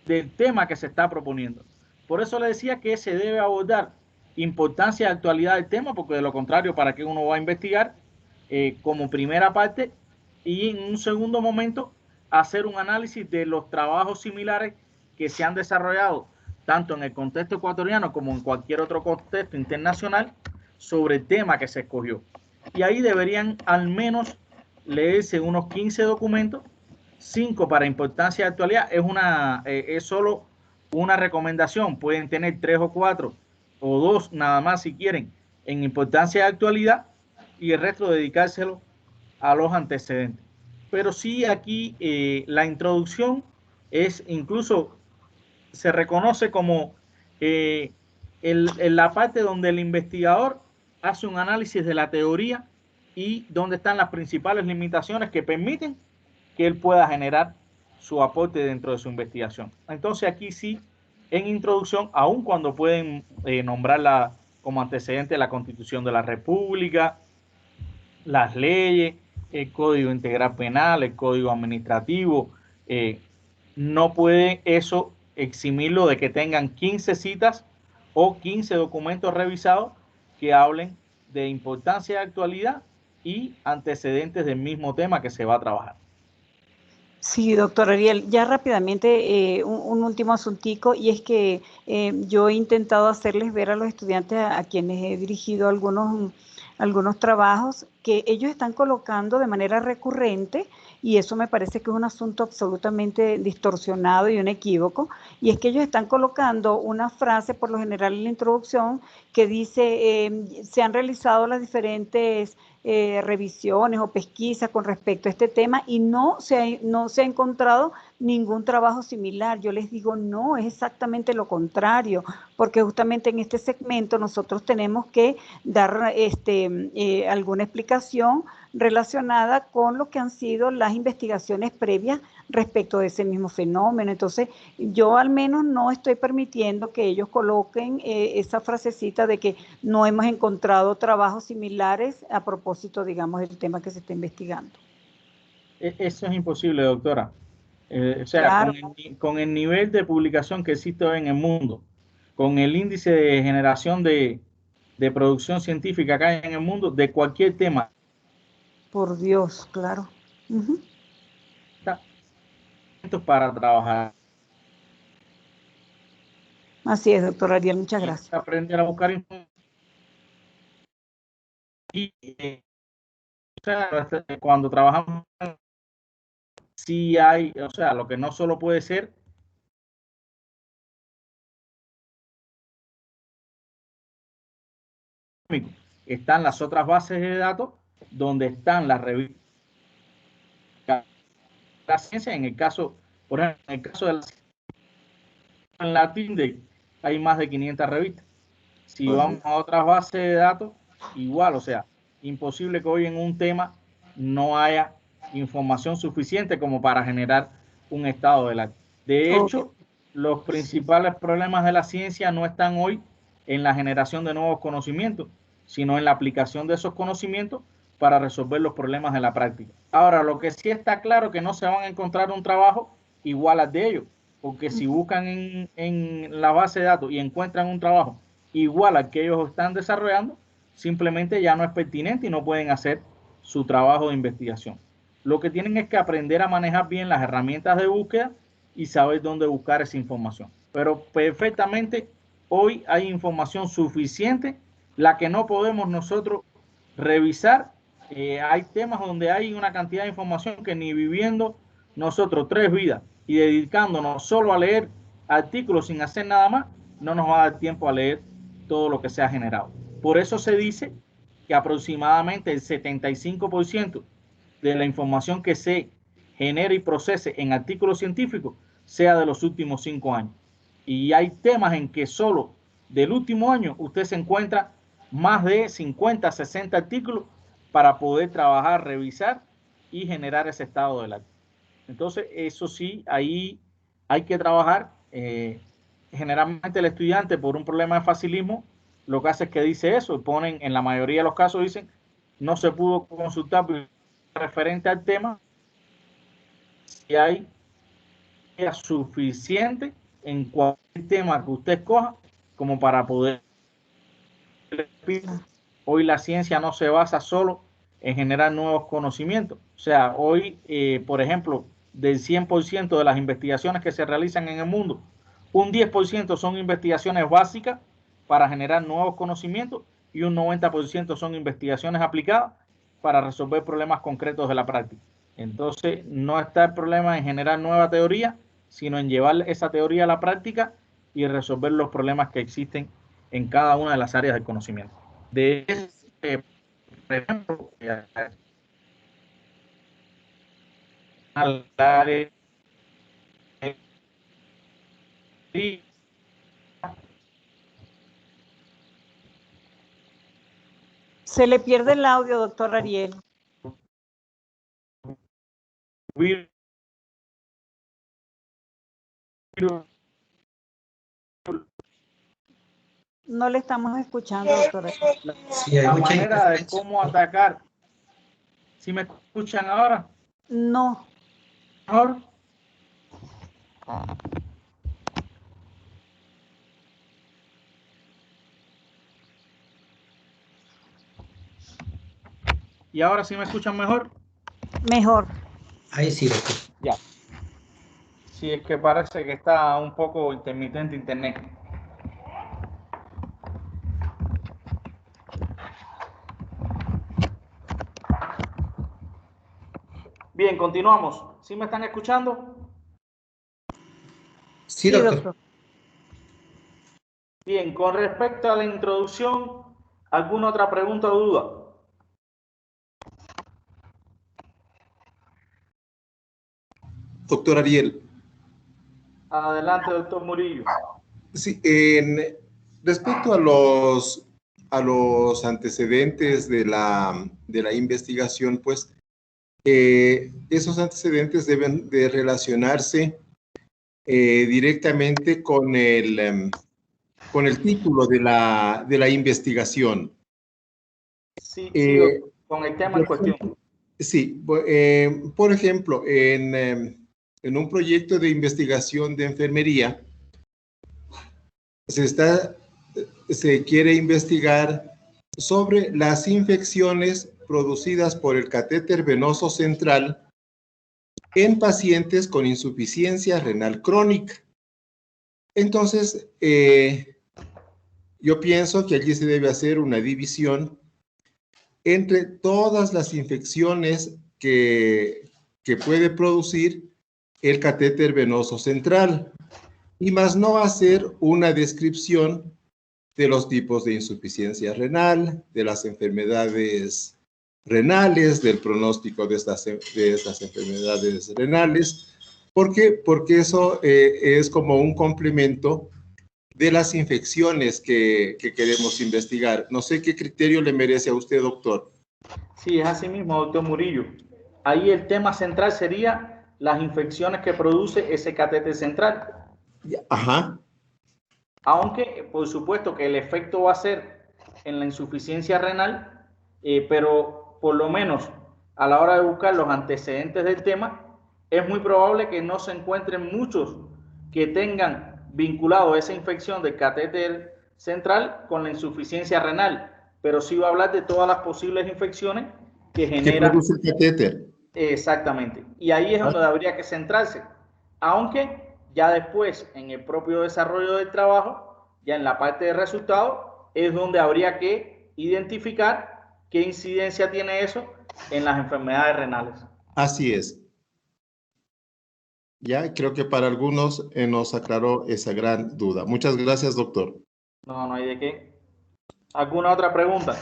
del tema que se está proponiendo. Por eso le decía que se debe abordar importancia y actualidad del tema, porque de lo contrario, ¿para qué uno va a investigar? Como primera parte, y en un segundo momento hacer un análisis de los trabajos similares que se han desarrollado tanto en el contexto ecuatoriano como en cualquier otro contexto internacional sobre el tema que se escogió. Y ahí deberían al menos leerse unos 15 documentos, 5 para importancia de actualidad. Es solo una recomendación, pueden tener 3 o 4 o 2 nada más si quieren en importancia de actualidad y el resto dedicárselo a los antecedentes. Pero sí aquí la introducción es incluso, se reconoce como la parte donde el investigador hace un análisis de la teoría y donde están las principales limitaciones que permiten que él pueda generar su aporte dentro de su investigación. Entonces aquí sí, en introducción, aun cuando pueden nombrarla como antecedente la Constitución de la República, las leyes, el Código Integral Penal, el Código Administrativo, no puede eso eximirlo de que tengan 15 citas o 15 documentos revisados que hablen de importancia de actualidad y antecedentes del mismo tema que se va a trabajar.
Sí, doctor Ariel, ya rápidamente un último asuntico, y es que yo he intentado hacerles ver a los estudiantes a quienes he dirigido algunos trabajos que ellos están colocando de manera recurrente, y eso me parece que es un asunto absolutamente distorsionado y un equívoco, y es que ellos están colocando una frase por lo general en la introducción que dice se han realizado las diferentes revisiones o pesquisas con respecto a este tema y no se ha encontrado ningún trabajo similar. Yo les digo, no, es exactamente lo contrario, porque justamente en este segmento nosotros tenemos que dar alguna explicación relacionada con lo que han sido las investigaciones previas respecto de ese mismo fenómeno. Entonces, yo al menos no estoy permitiendo que ellos coloquen esa frasecita de que no hemos encontrado trabajos similares a propósito, digamos, del tema que se está investigando.
Eso es imposible, doctora. O sea,
Claro.
con el nivel de publicación que existe hoy en el mundo, con el índice de generación de producción científica que hay en el mundo, de cualquier tema.
Por Dios, claro.
Para trabajar.
Así es, doctor Ariel, muchas gracias.
Aprender a buscar información. Y o sea, cuando trabajamos, sí hay, o sea, lo que no solo puede ser están las otras bases de datos donde están las revistas de la ciencia. En el caso, por ejemplo, en el caso de la ciencia, en la TINDEC hay más de 500 revistas. Si vamos a otras bases de datos, igual, o sea, imposible que hoy en un tema no haya información suficiente como para generar un estado del arte. De hecho, los principales problemas de la ciencia no están hoy en la generación de nuevos conocimientos, sino en la aplicación de esos conocimientos para resolver los problemas de la práctica. Ahora, lo que sí está claro es que no se van a encontrar un trabajo igual al de ellos, porque si buscan en la base de datos y encuentran un trabajo igual al que ellos están desarrollando, simplemente ya no es pertinente y no pueden hacer su trabajo de investigación. Lo que tienen es que aprender a manejar bien las herramientas de búsqueda y saber dónde buscar esa información. Pero perfectamente, hoy hay información suficiente, la que no podemos nosotros revisar. Hay temas donde hay una cantidad de información que ni viviendo nosotros 3 vidas y dedicándonos solo a leer artículos sin hacer nada más, no nos va a dar tiempo a leer todo lo que se ha generado. Por eso se dice que aproximadamente el 75% de la información que se genere y procese en artículos científicos sea de los últimos 5 años. Y hay temas en que solo del último año usted se encuentra más de 50, 60 artículos para poder trabajar, revisar y generar ese estado del arte. Entonces, eso sí, ahí hay que trabajar. Generalmente el estudiante, por un problema de facilismo, lo que hace es que dice eso, y ponen, en la mayoría de los casos dicen, no se pudo consultar referente al tema, si hay suficiente en cualquier tema que usted escoja como para poder. Hoy la ciencia no se basa solo en generar nuevos conocimientos. O sea, hoy, por ejemplo, del 100% de las investigaciones que se realizan en el mundo, un 10% son investigaciones básicas para generar nuevos conocimientos y un 90% son investigaciones aplicadas para resolver problemas concretos de la práctica. Entonces, no está el problema en generar nueva teoría, sino en llevar esa teoría a la práctica y resolver los problemas que existen en cada una de las áreas del conocimiento. De por ejemplo,
Se le pierde el audio, doctor Ariel. No le estamos escuchando, doctor.
Sí, hay
la
mucha
manera de
interferencia.
cómo atacar. ¿Sí me escuchan ahora?
No.
¿Mejor? ¿Y ahora sí me escuchan mejor?
Mejor.
Ahí sí, doctor.
Ya. Sí, es que parece que está un poco intermitente internet. Bien, continuamos. ¿Sí me están escuchando?
Sí, doctor.
Bien, con respecto a la introducción, ¿alguna otra pregunta o duda?
Doctor Ariel.
Adelante, doctor Murillo.
Sí, respecto a los antecedentes de la investigación, pues esos antecedentes deben de relacionarse directamente con el título de la investigación.
Sí, doctor, con el tema en cuestión.
Sí, por ejemplo, en un proyecto de investigación de enfermería, se quiere investigar sobre las infecciones producidas por el catéter venoso central en pacientes con insuficiencia renal crónica. Entonces, yo pienso que allí se debe hacer una división entre todas las infecciones que puede producir el catéter venoso central, y más no hacer una descripción de los tipos de insuficiencia renal, de las enfermedades renales, del pronóstico de estas enfermedades renales. ¿Por qué? Porque eso es como un complemento de las infecciones que queremos investigar. No sé qué criterio le merece a usted, doctor.
Sí, es así mismo, doctor Murillo. Ahí el tema central sería las infecciones que produce ese catéter central.
Ajá.
aunque por supuesto que el efecto va a ser en la insuficiencia renal, pero por lo menos a la hora de buscar los antecedentes del tema, es muy probable que no se encuentren muchos que tengan vinculado esa infección del catéter central con la insuficiencia renal, pero sí va a hablar de todas las posibles infecciones que genera.
¿Qué produce el catéter?
Exactamente. Y ahí es donde habría que centrarse. Aunque ya después, en el propio desarrollo del trabajo, ya en la parte de resultados, es donde habría que identificar qué incidencia tiene eso en las enfermedades renales.
Así es. Ya creo que para algunos nos aclaró esa gran duda. Muchas gracias, doctor.
No, no hay de qué. ¿Alguna otra pregunta?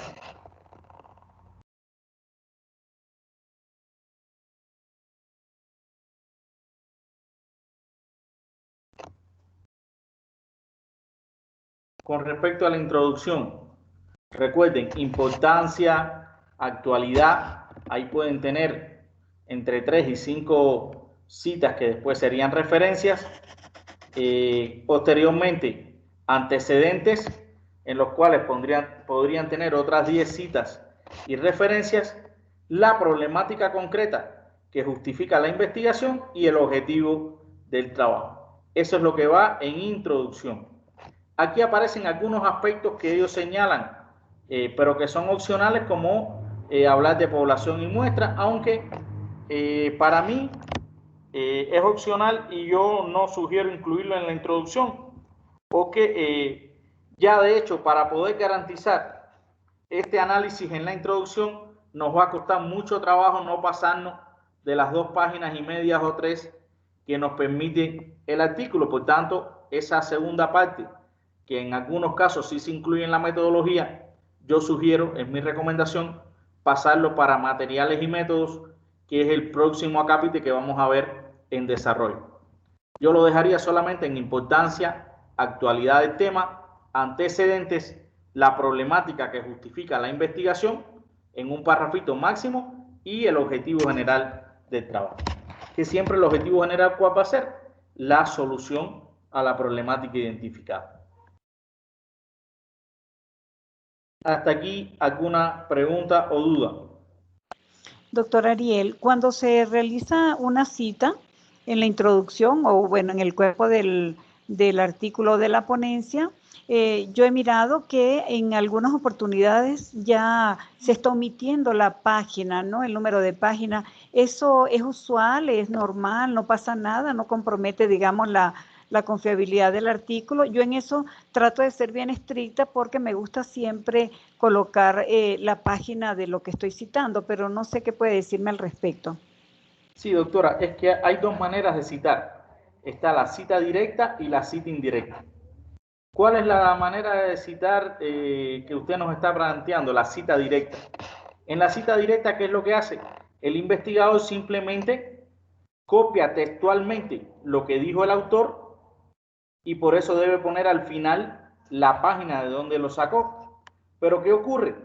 Con respecto a la introducción, recuerden, importancia, actualidad, ahí pueden tener entre 3 y 5 citas que después serían referencias. Posteriormente, antecedentes, en los cuales podrían tener otras 10 citas y referencias, la problemática concreta que justifica la investigación y el objetivo del trabajo. Eso es lo que va en introducción. Aquí aparecen algunos aspectos que ellos señalan, pero que son opcionales, como hablar de población y muestra, aunque para mí es opcional y yo no sugiero incluirlo en la introducción, porque ya de hecho, para poder garantizar este análisis en la introducción, nos va a costar mucho trabajo no pasarnos de las 2 páginas y media o 3 que nos permite el artículo. Por tanto, esa segunda parte, que en algunos casos sí se incluye en la metodología, yo sugiero, es mi recomendación, pasarlo para materiales y métodos, que es el próximo acápite que vamos a ver en desarrollo. Yo lo dejaría solamente en importancia, actualidad del tema, antecedentes, la problemática que justifica la investigación en un parrafito máximo y el objetivo general del trabajo. Que siempre el objetivo general, ¿cuál va a ser? La solución a la problemática identificada. Hasta aquí, ¿alguna pregunta o duda?
Doctor Ariel, cuando se realiza una cita en la introducción o bueno, en el cuerpo del artículo de la ponencia, yo he mirado que en algunas oportunidades ya se está omitiendo la página, ¿no? El número de página. ¿Eso es usual, es normal, no pasa nada, no compromete, digamos, la confiabilidad del artículo? Yo en eso trato de ser bien estricta porque me gusta siempre colocar la página de lo que estoy citando, pero no sé qué puede decirme al respecto.
Sí, doctora, es que hay 2 maneras de citar. Está la cita directa y la cita indirecta. ¿Cuál es la manera de citar que usted nos está planteando? La cita directa. En la cita directa, ¿qué es lo que hace? El investigador simplemente copia textualmente lo que dijo el autor y por eso debe poner al final la página de donde lo sacó. Pero ¿qué ocurre?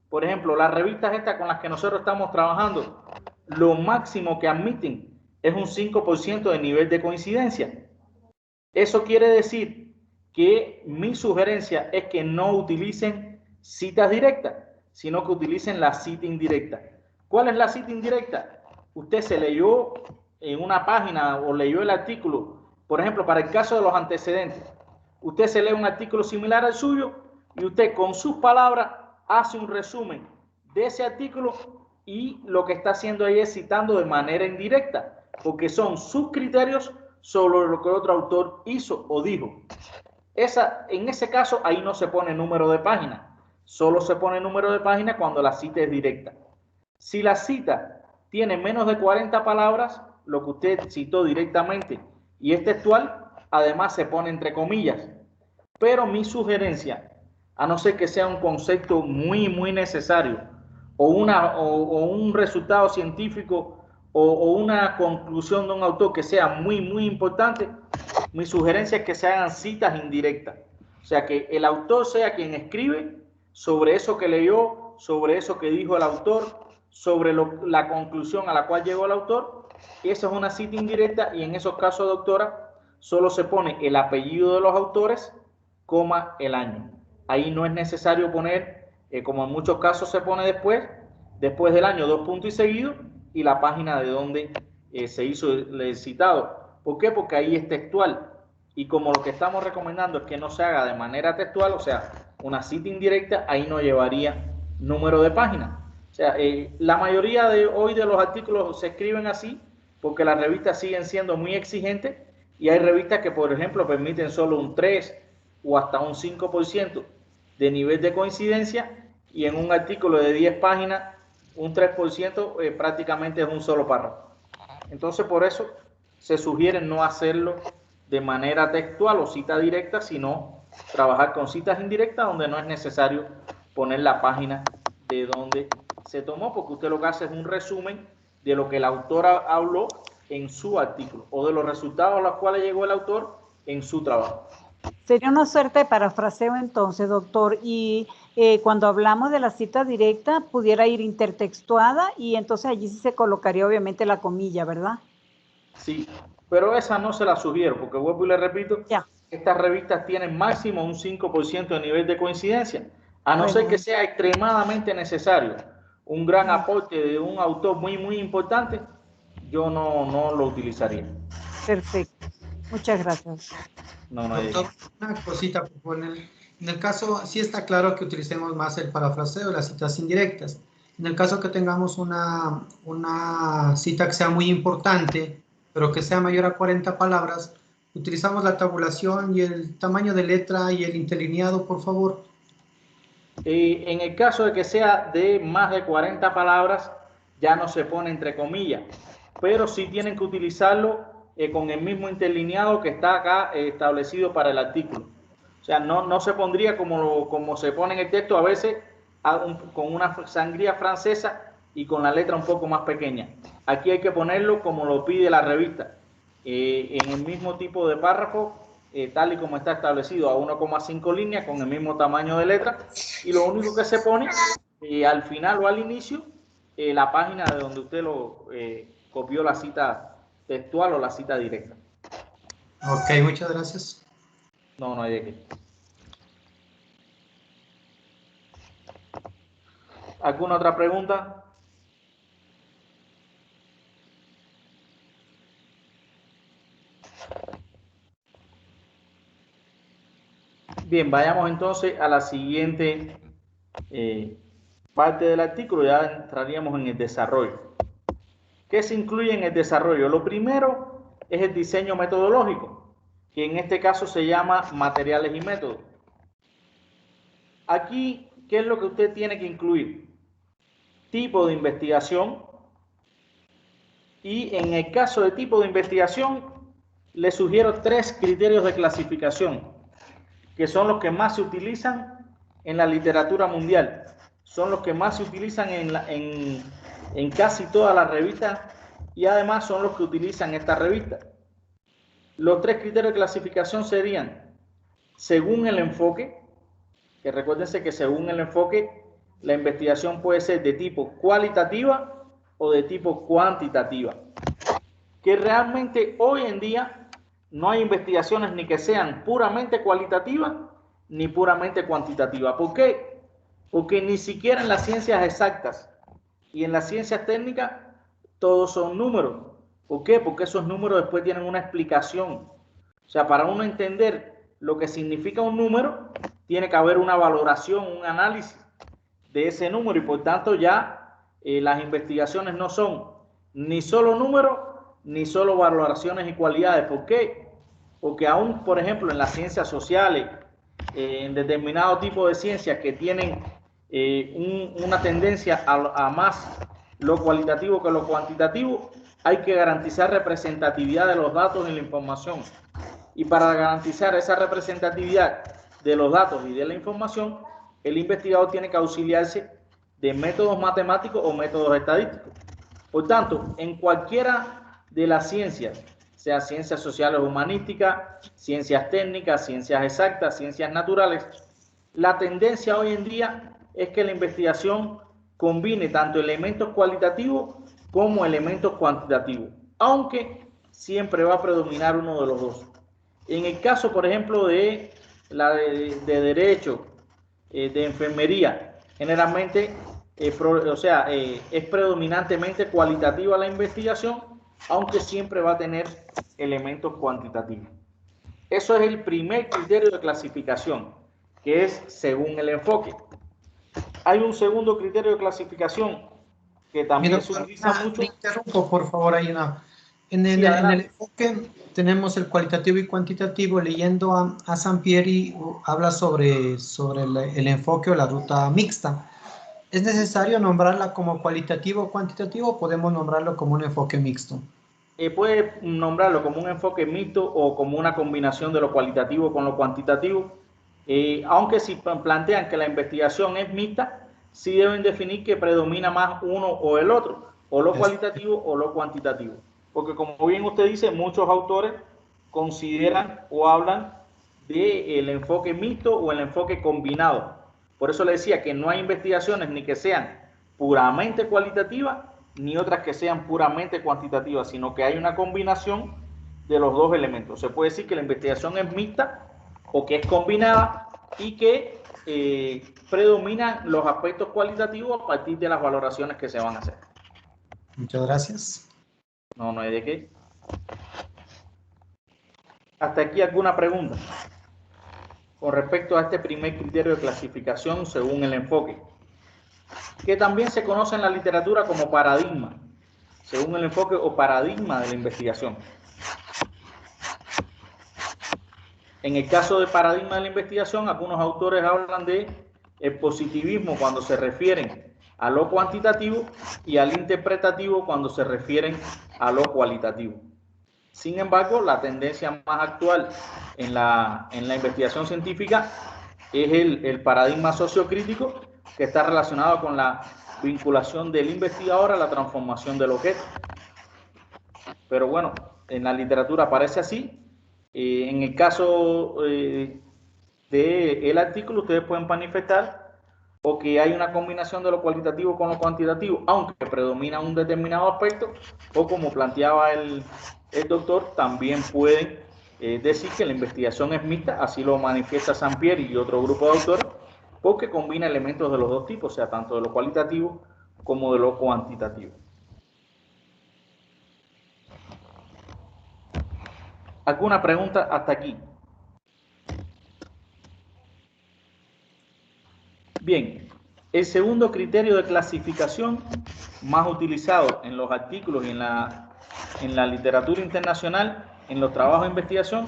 Por ejemplo, las revistas estas con las que nosotros estamos trabajando, lo máximo que admiten es un 5% de nivel de coincidencia. Eso quiere decir que mi sugerencia es que no utilicen citas directas, sino que utilicen la cita indirecta. ¿Cuál es la cita indirecta? Usted se leyó en una página o leyó el artículo, por ejemplo, para el caso de los antecedentes, usted se lee un artículo similar al suyo y usted con sus palabras hace un resumen de ese artículo y lo que está haciendo ahí es citando de manera indirecta, porque son sus criterios sobre lo que otro autor hizo o dijo. En ese caso, ahí no se pone número de página. Solo se pone número de página cuando la cita es directa. Si la cita tiene menos de 40 palabras, lo que usted citó directamente y es textual, además se pone entre comillas. Pero mi sugerencia, a no ser que sea un concepto muy, muy necesario o un resultado científico o una conclusión de un autor que sea muy, muy importante, mi sugerencia es que se hagan citas indirectas. O sea, que el autor sea quien escribe sobre eso que leyó, sobre eso que dijo el autor, sobre la conclusión a la cual llegó el autor. Esa es una cita indirecta y en esos casos, doctora, solo se pone el apellido de los autores coma, el año. Ahí no es necesario poner, como en muchos casos se pone después del año, 2 puntos y seguido, y la página de donde se hizo el citado. ¿Por qué? Porque ahí es textual. Y como lo que estamos recomendando es que no se haga de manera textual, o sea, una cita indirecta, ahí no llevaría número de página. O sea, la mayoría de hoy de los artículos se escriben así porque las revistas siguen siendo muy exigentes y hay revistas que, por ejemplo, permiten solo un 3 o hasta un 5% de nivel de coincidencia, y en un artículo de 10 páginas, un 3% prácticamente es un solo párrafo. Entonces, por eso se sugiere no hacerlo de manera textual o cita directa, sino trabajar con citas indirectas donde no es necesario poner la página de donde se tomó, porque usted lo que hace es un resumen de lo que el autor habló en su artículo o de los resultados a los cuales llegó el autor en su trabajo.
Sería una suerte de parafraseo entonces, doctor, y cuando hablamos de la cita directa pudiera ir intertextuada y entonces allí sí se colocaría obviamente la comilla, ¿verdad?
Sí, pero esa no se la sugiero, porque vuelvo y le repito,
ya.
Estas revistas tienen máximo un 5% de nivel de coincidencia, a no ser que sea extremadamente necesario, un gran aporte de un autor muy, muy importante, yo no lo utilizaría.
Perfecto, muchas gracias.
Doctor, una cosita, en el caso, sí está claro que utilicemos más el parafraseo y las citas indirectas. En el caso que tengamos una cita que sea muy importante, pero que sea mayor a 40 palabras, utilizamos la tabulación y el tamaño de letra y el interlineado, por favor.
En el caso de que sea de más de 40 palabras, ya no se pone entre comillas, pero sí tienen que utilizarlo con el mismo interlineado que está acá establecido para el artículo. O sea, no se pondría como se pone en el texto, a veces con una sangría francesa y con la letra un poco más pequeña. Aquí hay que ponerlo como lo pide la revista, en el mismo tipo de párrafo, tal y como está establecido, a 1,5 líneas, con el mismo tamaño de letra, y lo único que se pone al final o al inicio, la página de donde usted lo copió la cita textual o la cita directa.
Ok, muchas gracias.
No hay de qué. ¿Alguna otra pregunta? Bien, vayamos entonces a la siguiente parte del artículo, ya entraríamos en el desarrollo. ¿Qué se incluye en el desarrollo? Lo primero es el diseño metodológico, que en este caso se llama materiales y métodos. Aquí, ¿qué es lo que usted tiene que incluir? Tipo de investigación, y en el caso de tipo de investigación, le sugiero 3 criterios de clasificación, que son los que más se utilizan en la literatura mundial, son los que más se utilizan en casi todas las revistas, y además son los que utilizan esta revista. Los 3 criterios de clasificación serían, según el enfoque, que recuérdense que según el enfoque, la investigación puede ser de tipo cualitativa o de tipo cuantitativa. Que realmente hoy en día no hay investigaciones ni que sean puramente cualitativas ni puramente cuantitativas. ¿Por qué? Porque ni siquiera en las ciencias exactas y en las ciencias técnicas todos son números. ¿Por qué? Porque esos números después tienen una explicación. O sea, para uno entender lo que significa un número, tiene que haber una valoración, un análisis de ese número, y por tanto ya las investigaciones no son ni solo números ni solo valoraciones y cualidades. ¿Por qué? Porque aún, por ejemplo, en las ciencias sociales, en determinado tipo de ciencias que tienen una tendencia a más lo cualitativo que lo cuantitativo, hay que garantizar representatividad de los datos y la información. Y para garantizar esa representatividad de los datos y de la información, el investigador tiene que auxiliarse de métodos matemáticos o métodos estadísticos. Por tanto, en cualquiera de las ciencias, sea ciencias sociales o humanísticas, ciencias técnicas, ciencias exactas, ciencias naturales, la tendencia hoy en día es que la investigación combine tanto elementos cualitativos como elementos cuantitativos, aunque siempre va a predominar uno de los dos. En el caso, por ejemplo, de la de derecho, de enfermería, generalmente, es predominantemente cualitativa la investigación, aunque siempre va a tener elementos cuantitativos. Eso es el primer criterio de clasificación, que es según el enfoque. Hay un segundo criterio de clasificación que también se utiliza mucho.
Me interrumpo, por favor, ahí una. En el enfoque tenemos el cualitativo y cuantitativo. Leyendo a Sampieri, habla sobre el enfoque o la ruta mixta. ¿Es necesario nombrarla como cualitativo o cuantitativo o podemos nombrarlo como un enfoque mixto?
Puede nombrarlo como un enfoque mixto o como una combinación de lo cualitativo con lo cuantitativo. Aunque si plantean que la investigación es mixta, sí deben definir que predomina más uno o el otro, o lo cualitativo o lo cuantitativo. Porque como bien usted dice, muchos autores consideran o hablan del enfoque mixto o el enfoque combinado. Por eso le decía que no hay investigaciones ni que sean puramente cualitativas, ni otras que sean puramente cuantitativas, sino que hay una combinación de los dos elementos. Se puede decir que la investigación es mixta o que es combinada y que predominan los aspectos cualitativos a partir de las valoraciones que se van a hacer.
Muchas gracias.
No hay de qué. ¿Hasta aquí alguna pregunta con respecto a este primer criterio de clasificación según el enfoque, que también se conoce en la literatura como paradigma, según el enfoque o paradigma de la investigación? En el caso de paradigma de la investigación, algunos autores hablan de el positivismo cuando se refieren a lo cuantitativo y al interpretativo cuando se refieren a lo cualitativo. Sin embargo, la tendencia más actual en la investigación científica es el paradigma sociocrítico, que está relacionado con la vinculación del investigador a la transformación del objeto. Pero bueno, en la literatura aparece así. En el caso del artículo, ustedes pueden manifestar o que hay una combinación de lo cualitativo con lo cuantitativo, aunque predomina un determinado aspecto, o como planteaba el doctor, también pueden decir que la investigación es mixta, así lo manifiesta Sampieri y otro grupo de autores, porque combina elementos de los dos tipos, o sea, tanto de lo cualitativo como de lo cuantitativo. ¿Alguna pregunta hasta aquí? Bien, el segundo criterio de clasificación más utilizado en los artículos y en la literatura internacional, en los trabajos de investigación,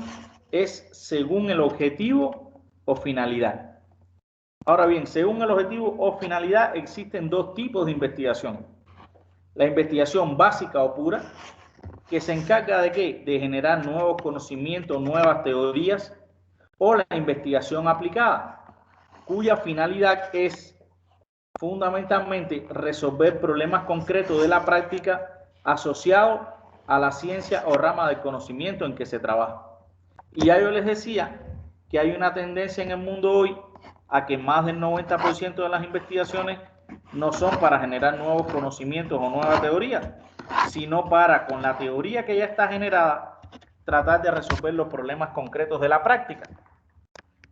es según el objetivo o finalidad. Ahora bien, según el objetivo o finalidad existen dos tipos de investigación. La investigación básica o pura, que se encarga de ¿qué? De generar nuevos conocimientos, nuevas teorías, o la investigación aplicada, cuya finalidad es fundamentalmente resolver problemas concretos de la práctica asociados a la ciencia o rama del conocimiento en que se trabaja. Y ya yo les decía que hay una tendencia en el mundo hoy a que más del 90% de las investigaciones no son para generar nuevos conocimientos o nuevas teorías, sino para, con la teoría que ya está generada, tratar de resolver los problemas concretos de la práctica.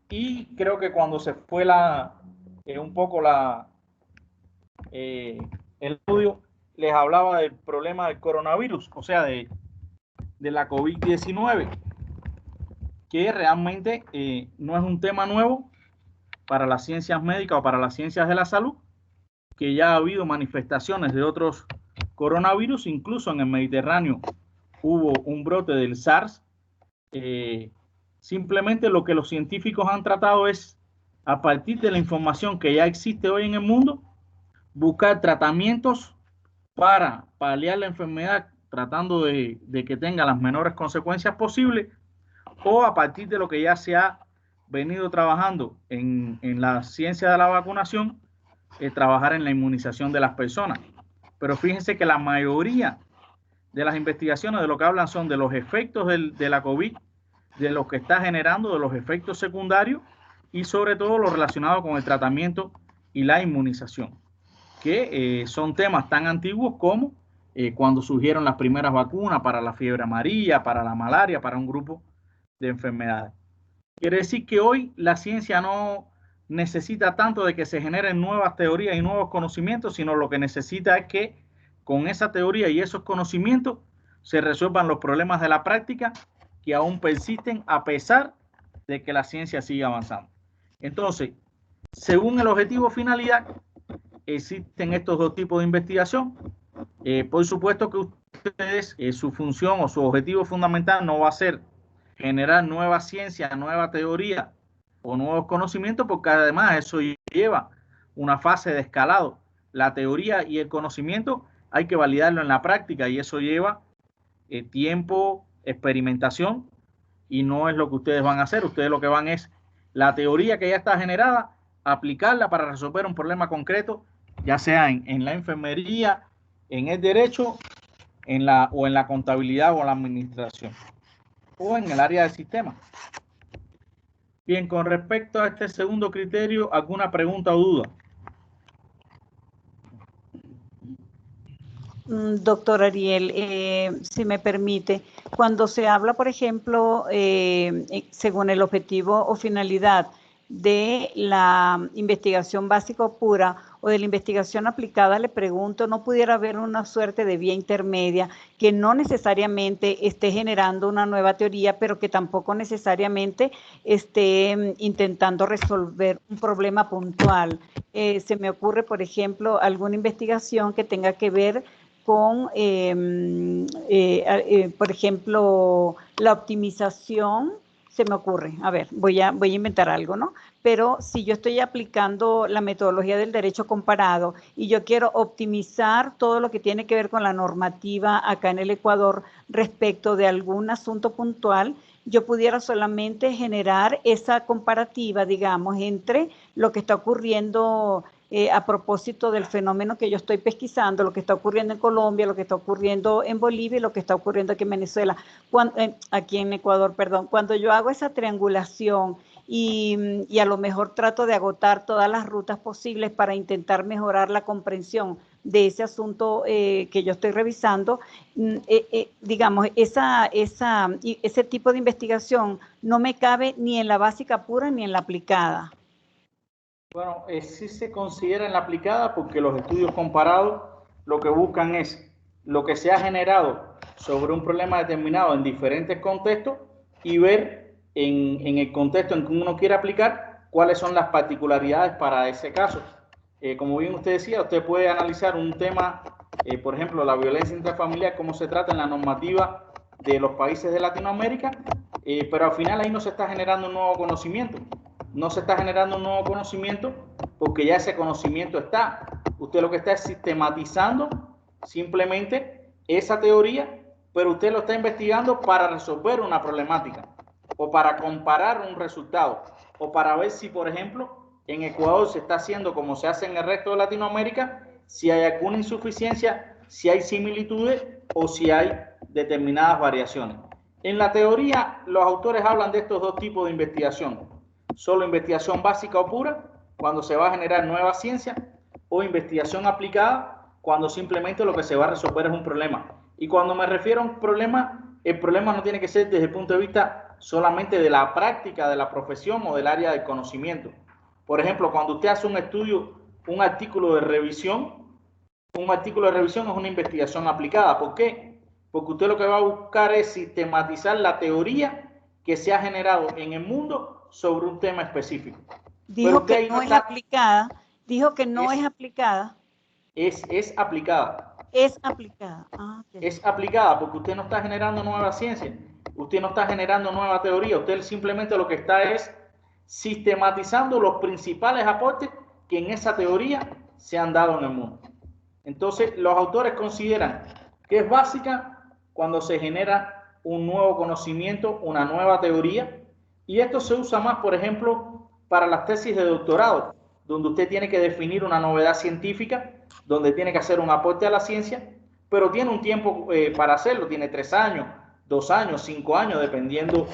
Y creo que cuando se fue el estudio, les hablaba del problema del coronavirus, o sea, de la COVID-19, que realmente no es un tema nuevo para las ciencias médicas o para las ciencias de la salud, que ya ha habido manifestaciones de otros coronavirus, incluso en el Mediterráneo hubo un brote del SARS. Simplemente lo que los científicos han tratado es, a partir de la información que ya existe hoy en el mundo, buscar tratamientos para paliar la enfermedad, tratando de que tenga las menores consecuencias posibles, o a partir de lo que ya se ha venido trabajando en la ciencia de la vacunación, trabajar en la inmunización de las personas. Pero fíjense que la mayoría de las investigaciones de lo que hablan son de los efectos de la COVID, de lo que está generando, de los efectos secundarios y sobre todo lo relacionado con el tratamiento y la inmunización, que son temas tan antiguos como cuando surgieron las primeras vacunas para la fiebre amarilla, para la malaria, para un grupo de enfermedades. Quiere decir que hoy la ciencia no necesita tanto de que se generen nuevas teorías y nuevos conocimientos, sino lo que necesita es que con esa teoría y esos conocimientos se resuelvan los problemas de la práctica que aún persisten a pesar de que la ciencia sigue avanzando. Entonces, según el objetivo finalidad, existen estos dos tipos de investigación. Por supuesto que ustedes, su función o su objetivo fundamental no va a ser generar nueva ciencia, nueva teoría o nuevos conocimientos, porque además eso lleva una fase de escalado. La teoría y el conocimiento hay que validarlo en la práctica y eso lleva tiempo, experimentación, y no es lo que ustedes van a hacer. Ustedes lo que van es la teoría que ya está generada, aplicarla para resolver un problema concreto, ya sea en la enfermería, en el derecho, o en la contabilidad o en la administración, o en el área del sistema. Bien, con respecto a este segundo criterio, ¿alguna pregunta o duda?
Doctor Ariel, si me permite, cuando se habla, por ejemplo, según el objetivo o finalidad de la investigación básica o pura o de la investigación aplicada, le pregunto, ¿no pudiera haber una suerte de vía intermedia que no necesariamente esté generando una nueva teoría, pero que tampoco necesariamente esté intentando resolver un problema puntual? Se me ocurre, por ejemplo, alguna investigación que tenga que ver con, por ejemplo, la optimización, se me ocurre, a ver, voy a inventar algo, ¿no? Pero si yo estoy aplicando la metodología del derecho comparado y yo quiero optimizar todo lo que tiene que ver con la normativa acá en el Ecuador respecto de algún asunto puntual, yo pudiera solamente generar esa comparativa, digamos, entre lo que está ocurriendo a propósito del fenómeno que yo estoy pesquisando, lo que está ocurriendo en Colombia, lo que está ocurriendo en Bolivia y lo que está ocurriendo aquí en Venezuela, aquí en Ecuador, perdón. Cuando yo hago esa triangulación y a lo mejor trato de agotar todas las rutas posibles para intentar mejorar la comprensión de ese asunto que yo estoy revisando, digamos, ese tipo de investigación no me cabe ni en la básica pura ni en la aplicada.
Bueno, sí se considera en la aplicada porque los estudios comparados lo que buscan es lo que se ha generado sobre un problema determinado en diferentes contextos y ver en el contexto en que uno quiere aplicar cuáles son las particularidades para ese caso. Como bien usted decía, usted puede analizar un tema, por ejemplo, la violencia intrafamiliar, cómo se trata en la normativa de los países de Latinoamérica, pero al final ahí no se está generando un nuevo conocimiento. No se está generando un nuevo conocimiento porque ya ese conocimiento está. Usted lo que está es sistematizando simplemente esa teoría, pero usted lo está investigando para resolver una problemática o para comparar un resultado o para ver si, por ejemplo, en Ecuador se está haciendo como se hace en el resto de Latinoamérica, si hay alguna insuficiencia, si hay similitudes o si hay determinadas variaciones. En la teoría, los autores hablan de estos dos tipos de investigación. Solo investigación básica o pura, cuando se va a generar nueva ciencia, o investigación aplicada, cuando simplemente lo que se va a resolver es un problema. Y cuando me refiero a un problema, el problema no tiene que ser desde el punto de vista solamente de la práctica de la profesión o del área del conocimiento. Por ejemplo, cuando usted hace un estudio, un artículo de revisión es una investigación aplicada. ¿Por qué? Porque usted lo que va a buscar es sistematizar la teoría que se ha generado en el mundo sobre un tema específico.
Dijo que no es aplicada. Dijo que no es aplicada.
Es aplicada.
Es aplicada. Ah, okay.
Es aplicada porque usted no está generando nueva ciencia. Usted no está generando nueva teoría. Usted simplemente lo que está es sistematizando los principales aportes que en esa teoría se han dado en el mundo. Entonces, los autores consideran que es básica cuando se genera un nuevo conocimiento, una nueva teoría, y esto se usa más, por ejemplo, para las tesis de doctorado, donde usted tiene que definir una novedad científica, donde tiene que hacer un aporte a la ciencia, pero tiene un tiempo para hacerlo, tiene 3 años, 2 años, 5 años, dependiendo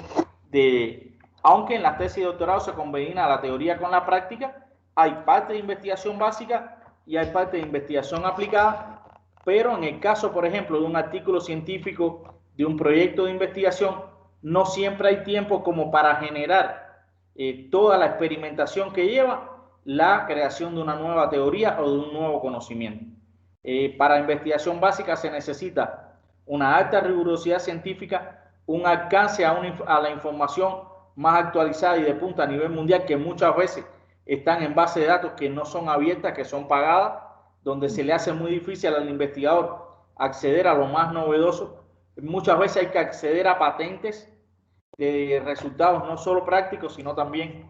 de... Aunque en las tesis de doctorado se combina la teoría con la práctica, hay parte de investigación básica y hay parte de investigación aplicada, pero en el caso, por ejemplo, de un artículo científico, de un proyecto de investigación, no siempre hay tiempo como para generar toda la experimentación que lleva la creación de una nueva teoría o de un nuevo conocimiento. Para investigación básica se necesita una alta rigurosidad científica, un alcance a la información más actualizada y de punta a nivel mundial, que muchas veces están en bases de datos que no son abiertas, que son pagadas, donde se le hace muy difícil al investigador acceder a lo más novedoso. Muchas veces hay que acceder a patentes de resultados no solo prácticos, sino también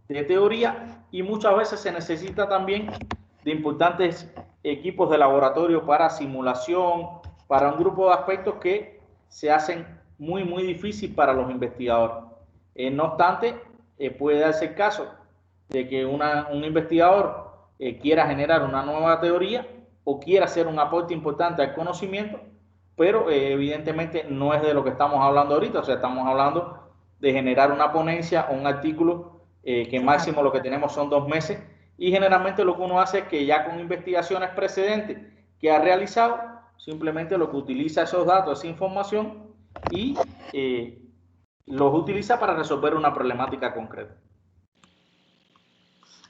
de teoría, y muchas veces se necesita también de importantes equipos de laboratorio para simulación, para un grupo de aspectos que se hacen muy difícil para los investigadores. No obstante, puede darse el caso de que un investigador quiera generar una nueva teoría o quiera hacer un aporte importante al conocimiento, pero evidentemente no es de lo que estamos hablando ahorita. O sea, estamos hablando de generar una ponencia o un artículo que máximo lo que tenemos son 2 meses, y generalmente lo que uno hace es que ya con investigaciones precedentes que ha realizado, simplemente lo que utiliza esos datos, esa información, y los utiliza para resolver una problemática concreta.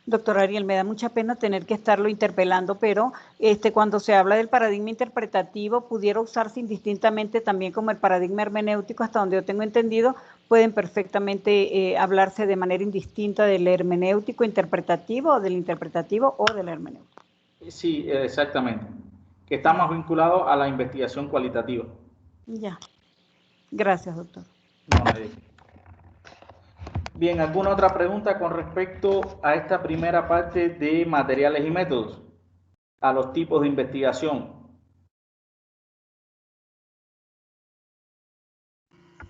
Doctor Ariel, me da mucha pena tener que estarlo interpelando, pero cuando se habla del paradigma interpretativo, pudiera usarse indistintamente también como el paradigma hermenéutico. Hasta donde yo tengo entendido, pueden perfectamente hablarse de manera indistinta del hermenéutico interpretativo, o del interpretativo o del hermenéutico.
Sí, exactamente. Que está más vinculado a la investigación cualitativa.
Ya. Gracias, doctor.
No, bien, ¿alguna otra pregunta con respecto a esta primera parte de materiales y métodos? A los tipos de investigación.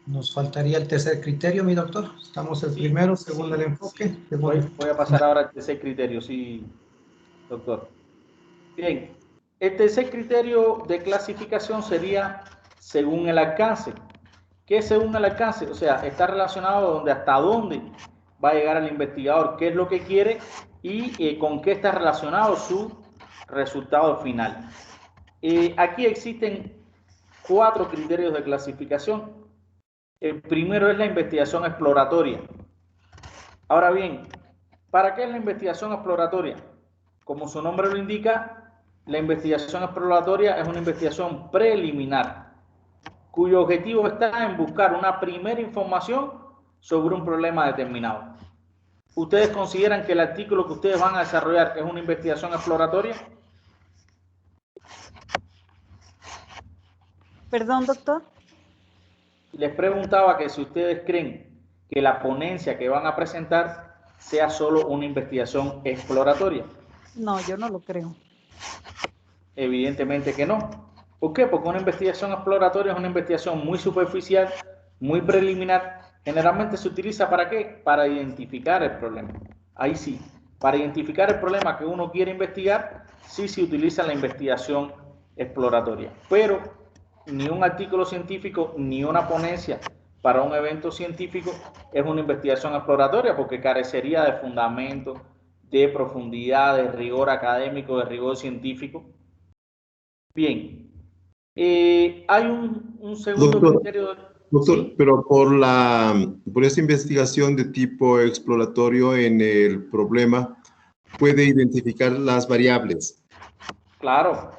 Nos faltaría el tercer criterio, mi doctor. Estamos el primero, según el enfoque.
Sí. Voy a pasar ahora al tercer criterio, sí, doctor. Bien, el tercer criterio de clasificación sería según el alcance. ¿Qué es según el alcance? O sea, está relacionado hasta dónde va a llegar el investigador, qué es lo que quiere y con qué está relacionado su resultado final. Aquí existen 4 criterios de clasificación. El primero es la investigación exploratoria. Ahora bien, ¿para qué es la investigación exploratoria? Como su nombre lo indica, la investigación exploratoria es una investigación preliminar, cuyo objetivo está en buscar una primera información sobre un problema determinado. ¿Ustedes consideran que el artículo que ustedes van a desarrollar es una investigación exploratoria?
Perdón, doctor.
Les preguntaba que si ustedes creen que la ponencia que van a presentar sea solo una investigación exploratoria.
No, yo no lo creo.
Evidentemente que no. ¿Por qué? Porque una investigación exploratoria es una investigación muy superficial, muy preliminar. Generalmente se utiliza ¿para qué? Para identificar el problema. Ahí sí, para identificar el problema que uno quiere investigar, sí se utiliza la investigación exploratoria. Pero ni un artículo científico ni una ponencia para un evento científico es una investigación exploratoria, porque carecería de fundamento, de profundidad, de rigor académico, de rigor científico. Bien, hay un segundo criterio.
Doctor,
¿sí?
pero por esta investigación de tipo exploratorio en el problema, puede identificar las variables.
Claro,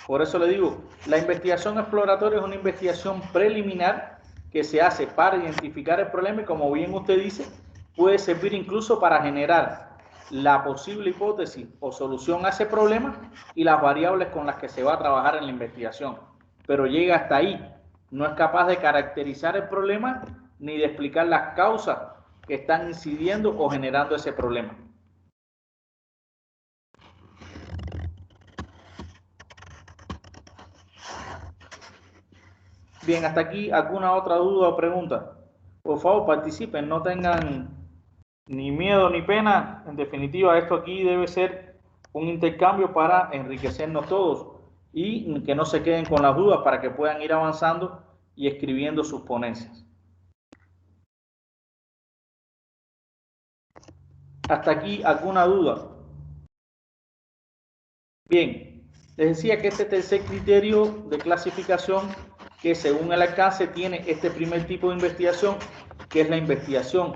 por eso le digo, la investigación exploratoria es una investigación preliminar que se hace para identificar el problema y, como bien usted dice, puede servir incluso para generar la posible hipótesis o solución a ese problema y las variables con las que se va a trabajar en la investigación. Pero llega hasta ahí, no es capaz de caracterizar el problema ni de explicar las causas que están incidiendo o generando ese problema. Bien, hasta aquí, ¿alguna otra duda o pregunta? Por favor, participen, no tengan ni miedo ni pena. En definitiva, esto aquí debe ser un intercambio para enriquecernos todos y que no se queden con las dudas, para que puedan ir avanzando y escribiendo sus ponencias. Hasta aquí, ¿alguna duda? Bien, les decía que este tercer criterio de clasificación, que según el alcance tiene este primer tipo de investigación, que es la investigación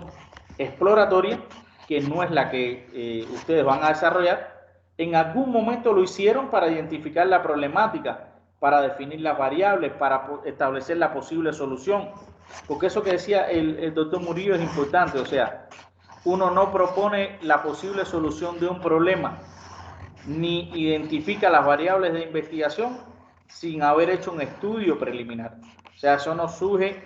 exploratoria, que no es la que ustedes van a desarrollar. En algún momento lo hicieron para identificar la problemática, para definir las variables, para establecer la posible solución. Porque eso que decía el doctor Murillo es importante. O sea, uno no propone la posible solución de un problema, ni identifica las variables de investigación sin haber hecho un estudio preliminar. O sea, eso no surge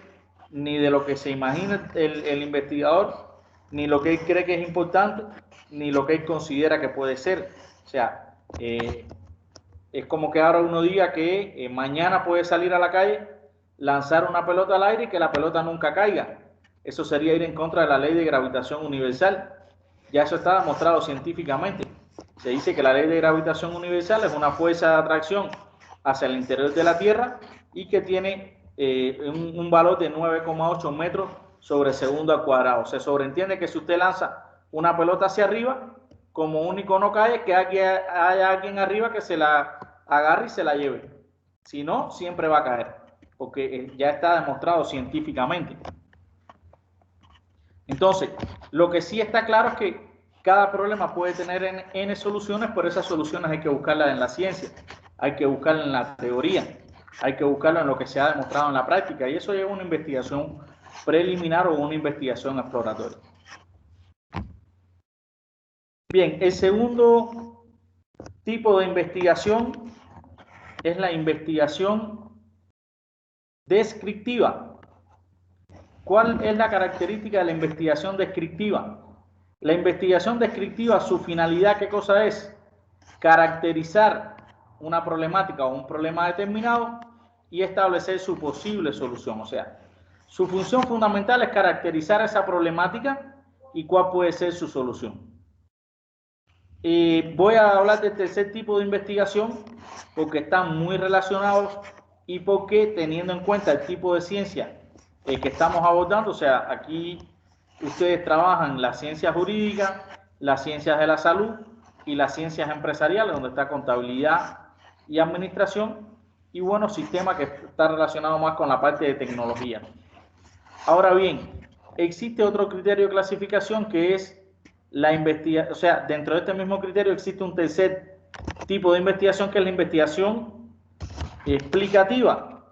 ni de lo que se imagina el investigador, ni lo que él cree que es importante, ni lo que él considera que puede ser. O sea, es como que ahora uno diga que mañana puede salir a la calle, lanzar una pelota al aire y que la pelota nunca caiga. Eso sería ir en contra de la ley de gravitación universal. Ya eso está demostrado científicamente. Se dice que la ley de gravitación universal es una fuerza de atracción hacia el interior de la Tierra y que tiene un valor de 9,8 metros sobre segundo al cuadrado. Se sobreentiende que si usted lanza una pelota hacia arriba, como único no cae, que haya alguien arriba que se la agarre y se la lleve. Si no, siempre va a caer, porque ya está demostrado científicamente. Entonces, lo que sí está claro es que cada problema puede tener N soluciones, pero esas soluciones hay que buscarlas en la ciencia, hay que buscarlas en la teoría, hay que buscarlo en lo que se ha demostrado en la práctica, y eso lleva a una investigación preliminar o una investigación exploratoria. Bien, el segundo tipo de investigación es la investigación descriptiva. ¿Cuál es la característica de la investigación descriptiva? La investigación descriptiva, su finalidad, ¿qué cosa es? Caracterizar una problemática o un problema determinado y establecer su posible solución. O sea, su función fundamental es caracterizar esa problemática y cuál puede ser su solución. Voy a hablar del tercer tipo de investigación porque están muy relacionados y porque, teniendo en cuenta el tipo de ciencia que estamos abordando, o sea, aquí ustedes trabajan las ciencias jurídicas, las ciencias de la salud y las ciencias empresariales, donde está contabilidad y administración, y bueno, sistema que está relacionado más con la parte de tecnología. Ahora bien, existe otro criterio de clasificación que es la investigación, o sea, dentro de este mismo criterio existe un tercer tipo de investigación que es la investigación explicativa.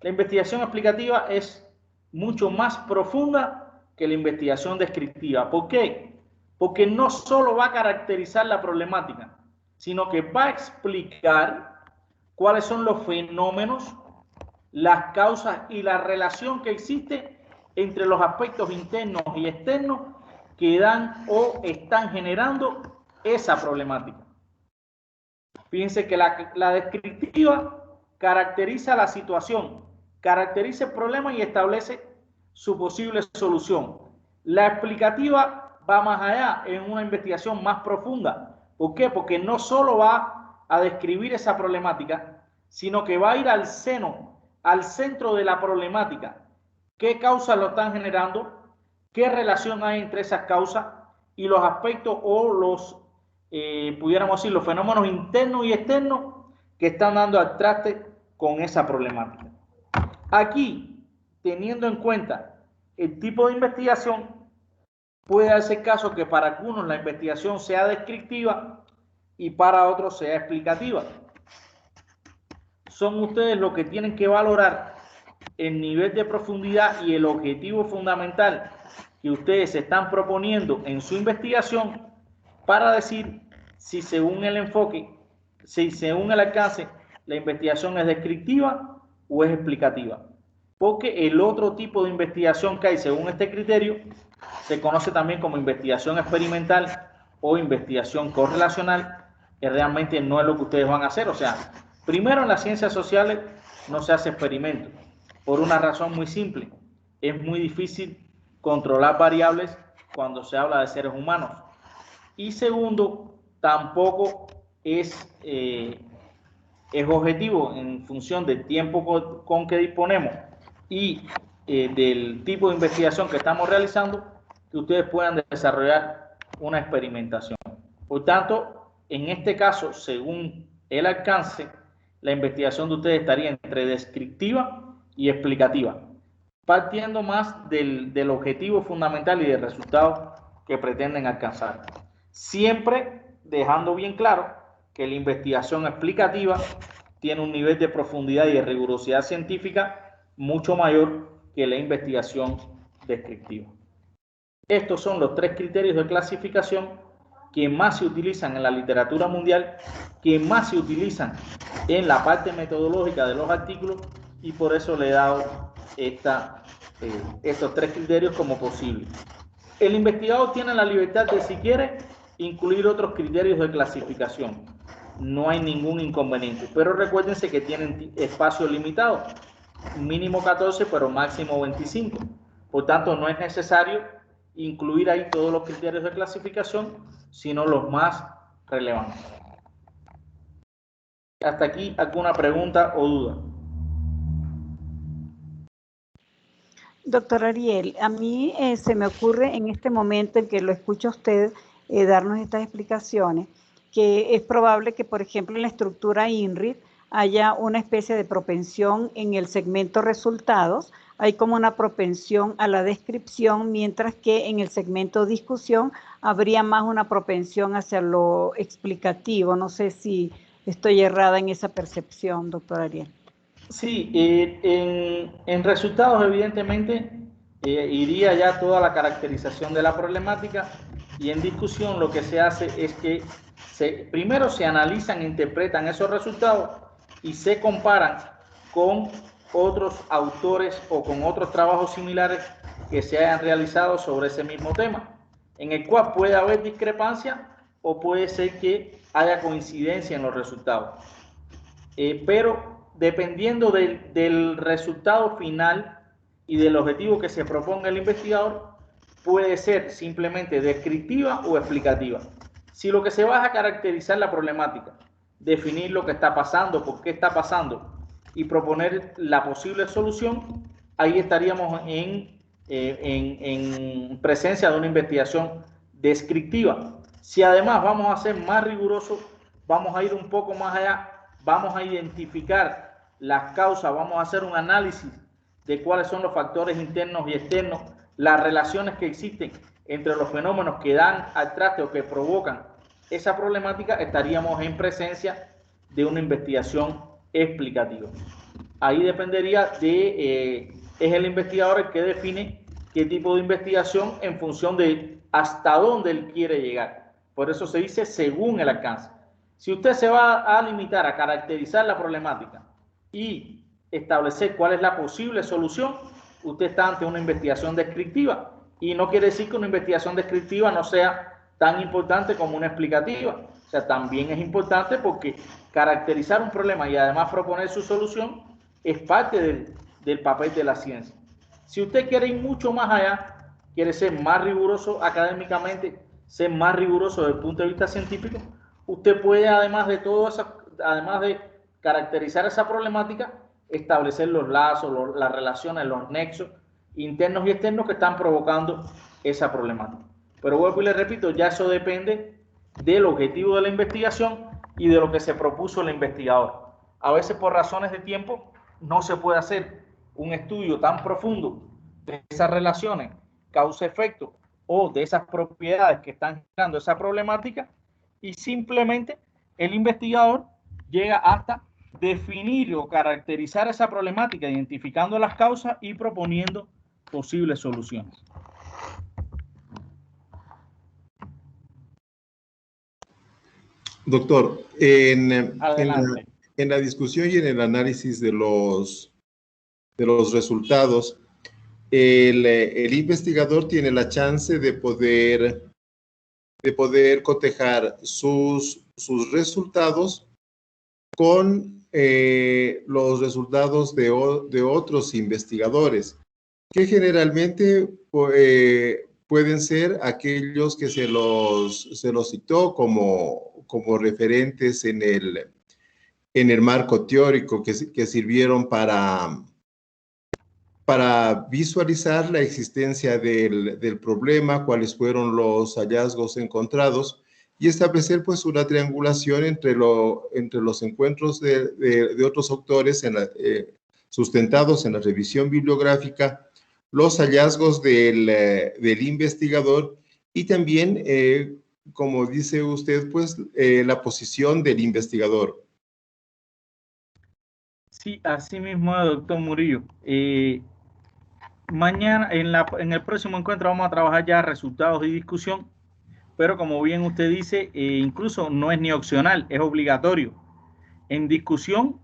La investigación explicativa es mucho más profunda que la investigación descriptiva. ¿Por qué? Porque no solo va a caracterizar la problemática, sino que va a explicar cuáles son los fenómenos, las causas y la relación que existe entre los aspectos internos y externos que dan o están generando esa problemática. Fíjense que la descriptiva caracteriza la situación, caracteriza el problema y establece su posible solución. La explicativa va más allá, en una investigación más profunda. ¿Por qué? Porque no solo va a describir esa problemática, sino que va a ir al seno, al centro de la problemática. ¿Qué causas lo están generando? ¿Qué relación hay entre esas causas y los aspectos o los, pudiéramos decir, los fenómenos internos y externos que están dando al traste con esa problemática? Aquí, teniendo en cuenta el tipo de investigación, puede darse caso que para algunos la investigación sea descriptiva y para otros sea explicativa. Son ustedes los que tienen que valorar el nivel de profundidad y el objetivo fundamental que ustedes se están proponiendo en su investigación para decir si según el enfoque, si según el alcance, la investigación es descriptiva o es explicativa. Porque el otro tipo de investigación que hay según este criterio se conoce también como investigación experimental o investigación correlacional, que realmente no es lo que ustedes van a hacer. O sea, primero en las ciencias sociales no se hace experimento, por una razón muy simple. Es muy difícil controlar variables cuando se habla de seres humanos. Y segundo, tampoco es objetivo en función del tiempo con que disponemos y del tipo de investigación que estamos realizando, que ustedes puedan desarrollar una experimentación. Por tanto, en este caso, según el alcance, la investigación de ustedes estaría entre descriptiva y explicativa. partiendo más del objetivo fundamental y del resultado que pretenden alcanzar. Siempre dejando bien claro que la investigación explicativa tiene un nivel de profundidad y de rigurosidad científica mucho mayor que la investigación descriptiva. Estos son los 3 criterios de clasificación que más se utilizan en la literatura mundial, que más se utilizan en la parte metodológica de los artículos, y por eso le he dado estos 3 criterios como posibles. El investigador tiene la libertad de, si quiere, incluir otros criterios de clasificación. No hay ningún inconveniente, pero recuérdense que tienen espacio limitado, mínimo 14, pero máximo 25. Por tanto, no es necesario incluir ahí todos los criterios de clasificación, sino los más relevantes. Hasta aquí, ¿alguna pregunta o duda?
Doctor Ariel, a mí se me ocurre en este momento en que lo escucho a usted darnos estas explicaciones, que es probable que, por ejemplo, en la estructura INRID haya una especie de propensión en el segmento resultados, hay como una propensión a la descripción, mientras que en el segmento discusión habría más una propensión hacia lo explicativo. No sé si estoy errada en esa percepción, doctor Ariel.
Sí, en resultados evidentemente iría ya toda la caracterización de la problemática, y en discusión lo que se hace es que primero se analizan e interpretan esos resultados y se comparan con otros autores o con otros trabajos similares que se hayan realizado sobre ese mismo tema, en el cual puede haber discrepancia o puede ser que haya coincidencia en los resultados. Pero dependiendo del resultado final y del objetivo que se proponga el investigador, puede ser simplemente descriptiva o explicativa. Si lo que se va a caracterizar la problemática, definir lo que está pasando, por qué está pasando y proponer la posible solución, ahí estaríamos en presencia de una investigación descriptiva. Si además vamos a ser más rigurosos, vamos a ir un poco más allá, vamos a identificar las causas, vamos a hacer un análisis de cuáles son los factores internos y externos, las relaciones que existen entre los fenómenos que dan al traste o que provocan esa problemática, estaríamos en presencia de una investigación explicativa. Ahí dependería de, es el investigador el que define qué tipo de investigación en función de hasta dónde él quiere llegar. Por eso se dice según el alcance. Si usted se va a limitar a caracterizar la problemática y establecer cuál es la posible solución, usted está ante una investigación descriptiva, y no quiere decir que una investigación descriptiva no sea tan importante como una explicativa. O sea, también es importante, porque caracterizar un problema y además proponer su solución es parte del papel de la ciencia. Si usted quiere ir mucho más allá, quiere ser más riguroso académicamente, ser más riguroso desde el punto de vista científico, usted puede, además de todo eso, además de caracterizar esa problemática, establecer los lazos, las relaciones, los nexos internos y externos que están provocando esa problemática. Pero vuelvo y le repito, ya eso depende del objetivo de la investigación y de lo que se propuso el investigador. A veces, por razones de tiempo, no se puede hacer un estudio tan profundo de esas relaciones causa-efecto o de esas propiedades que están generando esa problemática, y simplemente el investigador llega hasta definir o caracterizar esa problemática, identificando las causas y proponiendo posibles soluciones.
Doctor, en la discusión y en el análisis de los resultados, el investigador tiene la chance de poder cotejar sus resultados con los resultados de otros investigadores, que generalmente pueden ser aquellos que se los citó como referentes en el marco teórico, que sirvieron para visualizar la existencia del problema, cuáles fueron los hallazgos encontrados, y establecer pues una triangulación entre los encuentros de otros autores sustentados en la revisión bibliográfica los hallazgos del investigador y también, como dice usted, pues la posición del investigador.
Sí, así mismo, doctor Murillo. Mañana, en el próximo encuentro, vamos a trabajar ya resultados y discusión, pero como bien usted dice, incluso no es ni opcional, es obligatorio. En discusión,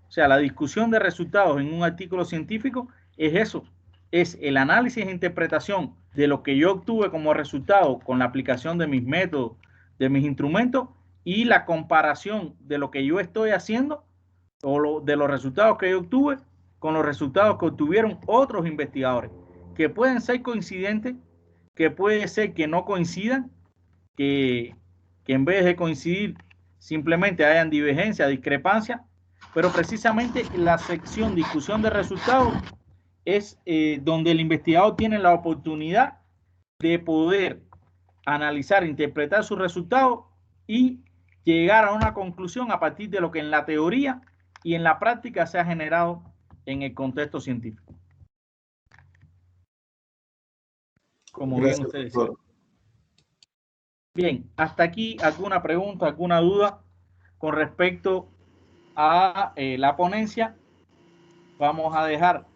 o sea, la discusión de resultados en un artículo científico es eso, es el análisis e interpretación de lo que yo obtuve como resultado con la aplicación de mis métodos, de mis instrumentos, y la comparación de lo que yo estoy haciendo o de los resultados que yo obtuve con los resultados que obtuvieron otros investigadores, que pueden ser coincidentes, que puede ser que no coincidan, que en vez de coincidir simplemente hayan divergencia, discrepancia, pero precisamente la sección discusión de resultados es donde el investigador tiene la oportunidad de poder analizar, interpretar sus resultados y llegar a una conclusión a partir de lo que en la teoría y en la práctica se ha generado en el contexto científico. Como
Gracias,
bien usted decía.
doctor.
Bien, hasta aquí alguna pregunta, alguna duda con respecto a la ponencia. Vamos a dejar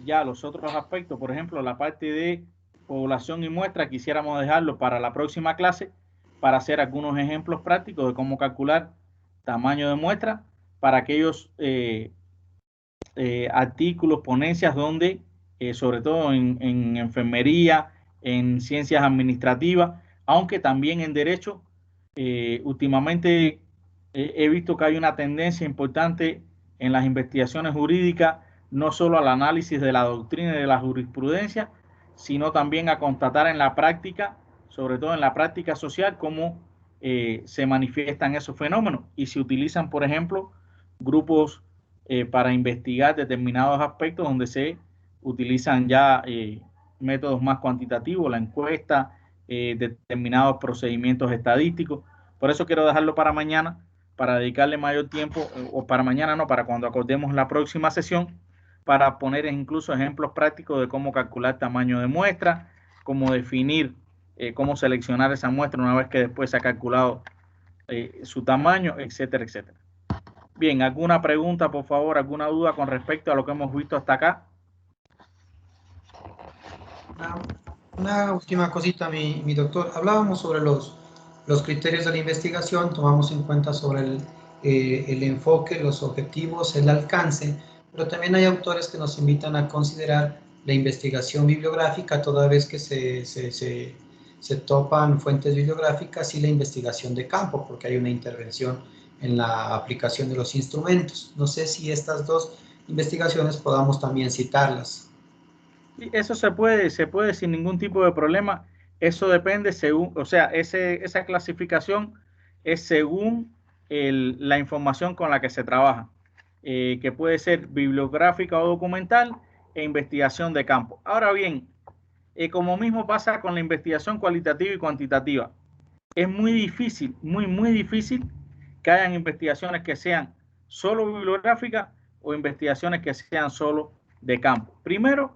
ya los otros aspectos, por ejemplo, la parte de población y muestra, quisiéramos dejarlo para la próxima clase para hacer algunos ejemplos prácticos de cómo calcular tamaño de muestra para aquellos artículos, ponencias donde, sobre todo en enfermería, en ciencias administrativas, aunque también en derecho, últimamente he visto que hay una tendencia importante en las investigaciones jurídicas, no solo al análisis de la doctrina y de la jurisprudencia, sino también a constatar en la práctica, sobre todo en la práctica social, cómo se manifiestan esos fenómenos y se utilizan, por ejemplo, grupos para investigar determinados aspectos donde se utilizan ya métodos más cuantitativos, la encuesta, determinados procedimientos estadísticos. Por eso quiero dejarlo para mañana, para dedicarle mayor tiempo, o para mañana no, para cuando acordemos la próxima sesión, para poner incluso ejemplos prácticos de cómo calcular tamaño de muestra, cómo definir, cómo seleccionar esa muestra una vez que después se ha calculado su tamaño, etcétera, etcétera. Bien, ¿alguna pregunta, por favor, alguna duda con respecto a lo que hemos visto hasta acá?
Una última cosita, mi doctor. Hablábamos sobre los criterios de la investigación, tomamos en cuenta sobre el enfoque, los objetivos, el alcance, pero también hay autores que nos invitan a considerar la investigación bibliográfica toda vez que se topan fuentes bibliográficas y la investigación de campo, porque hay una intervención en la aplicación de los instrumentos. No sé si estas dos investigaciones podamos también citarlas.
Eso se puede sin ningún tipo de problema. Eso depende según, o sea, esa clasificación es según la información con la que se trabaja, que puede ser bibliográfica o documental e investigación de campo. Ahora bien, como mismo pasa con la investigación cualitativa y cuantitativa, es muy difícil, muy difícil que hayan investigaciones que sean solo bibliográficas o investigaciones que sean solo de campo. Primero,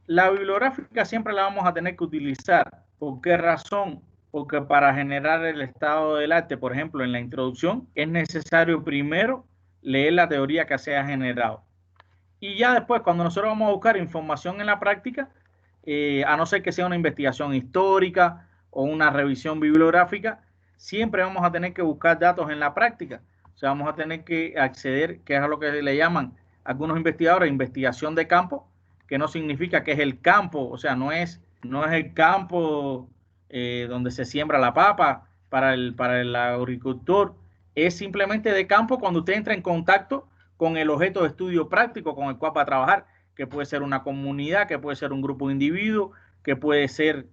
la bibliográfica siempre la vamos a tener que utilizar. ¿Por qué razón? Porque para generar el estado del arte, por ejemplo, en la introducción, es necesario primero leer la teoría que se ha generado. Y ya después, cuando nosotros vamos a buscar información en la práctica, a no ser que sea una investigación histórica o una revisión bibliográfica, siempre vamos a tener que buscar datos en la práctica. O sea, vamos a tener que acceder, que es a lo que le llaman algunos investigadores, investigación de campo, que no significa que es el campo, o sea, no es el campo donde se siembra la papa para el agricultor, es simplemente de campo cuando usted entra en contacto con el objeto de estudio práctico con el cual va a trabajar, que puede ser una comunidad, que puede ser un grupo de individuos, que puede ser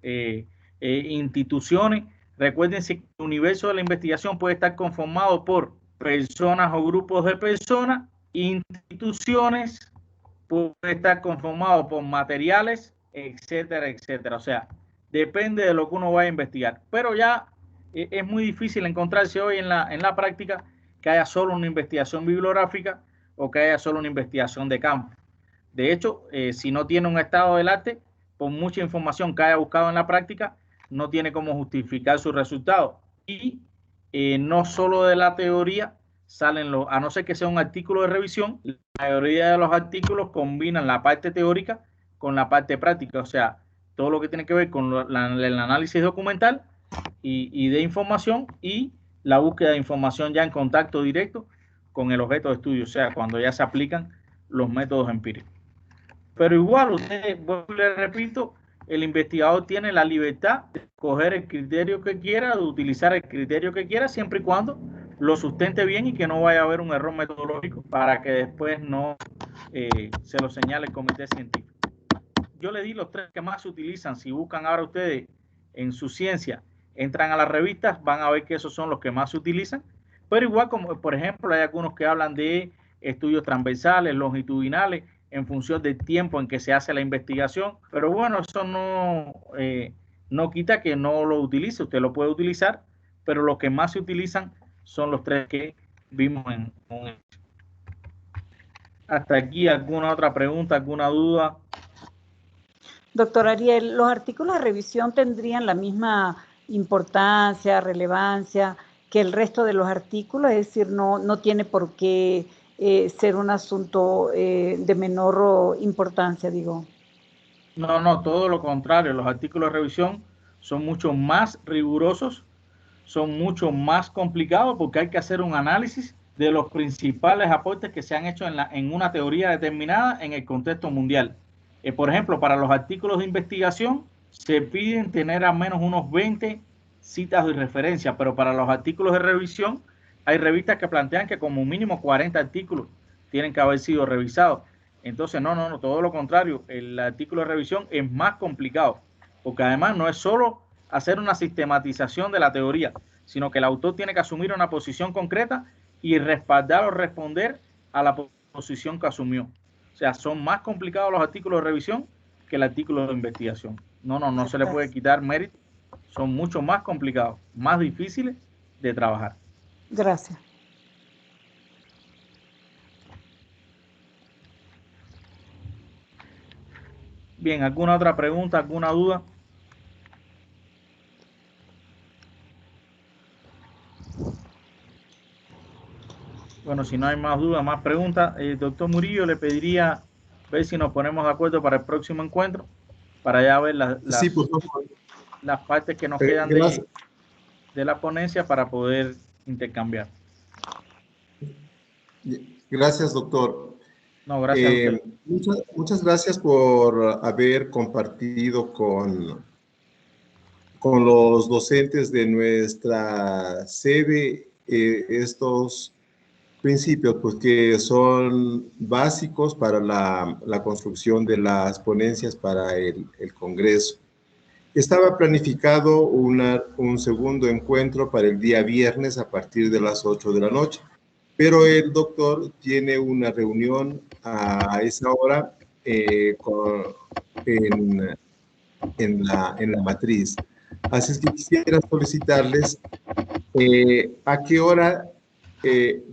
instituciones. Recuérdense que el universo de la investigación puede estar conformado por personas o grupos de personas, instituciones, puede estar conformado por materiales, etcétera, etcétera. O sea, depende de lo que uno vaya a investigar. Pero ya es muy difícil encontrarse hoy en la práctica que haya solo una investigación bibliográfica o que haya solo una investigación de campo. De hecho, si no tiene un estado del arte, por mucha información que haya buscado en la práctica, no tiene cómo justificar sus resultados. Y no solo de la teoría salen los, a no ser que sea un artículo de revisión, la mayoría de los artículos combinan la parte teórica con la parte práctica, o sea, todo lo que tiene que ver con el análisis documental y de información y la búsqueda de información ya en contacto directo con el objeto de estudio, o sea, cuando ya se aplican los métodos empíricos. Pero igual, usted, le repito, el investigador tiene la libertad de escoger el criterio que quiera, de utilizar el criterio que quiera, siempre y cuando lo sustente bien y que no vaya a haber un error metodológico para que después no se lo señale el comité científico. Yo le di los 3 que más se utilizan. Si buscan ahora ustedes en su ciencia, entran a las revistas, van a ver que esos son los que más se utilizan. Pero igual, como por ejemplo, hay algunos que hablan de estudios transversales, longitudinales, en función del tiempo en que se hace la investigación. Pero bueno, eso no quita que no lo utilice. Usted lo puede utilizar, pero los que más se utilizan son los 3 que vimos en un hecho. Hasta aquí, ¿alguna otra pregunta, alguna duda?
Doctor Ariel, ¿los artículos de revisión tendrían la misma importancia, relevancia que el resto de los artículos? Es decir, no tiene por qué ser un asunto de menor importancia, digo.
No, todo lo contrario. Los artículos de revisión son mucho más rigurosos, son mucho más complicados porque hay que hacer un análisis de los principales aportes que se han hecho en una teoría determinada en el contexto mundial. Por ejemplo, para los artículos de investigación se piden tener al menos unos 20 citas de referencia, pero para los artículos de revisión hay revistas que plantean que como mínimo 40 artículos tienen que haber sido revisados. Entonces, no, todo lo contrario, el artículo de revisión es más complicado, porque además no es solo hacer una sistematización de la teoría, sino que el autor tiene que asumir una posición concreta y respaldar o responder a la posición que asumió. O sea, son más complicados los artículos de revisión que el artículo de investigación. No se le puede quitar mérito. Son mucho más complicados, más difíciles de trabajar.
Gracias.
Bien, ¿alguna otra pregunta, alguna duda? Bueno, si no hay más dudas, más preguntas, doctor Murillo, le pediría ver si nos ponemos de acuerdo para el próximo encuentro, para ya ver
sí, por favor,
las partes que nos quedan de la ponencia para poder intercambiar.
Gracias, doctor.
No, gracias a usted.
Muchas gracias por haber compartido con los docentes de nuestra sede estos principios, pues que son básicos para la construcción de las ponencias para el Congreso. Estaba planificado un segundo encuentro para el día viernes a partir de las 8 de la noche, pero el doctor tiene una reunión a esa hora en la matriz. Así es que quisiera solicitarles a qué hora,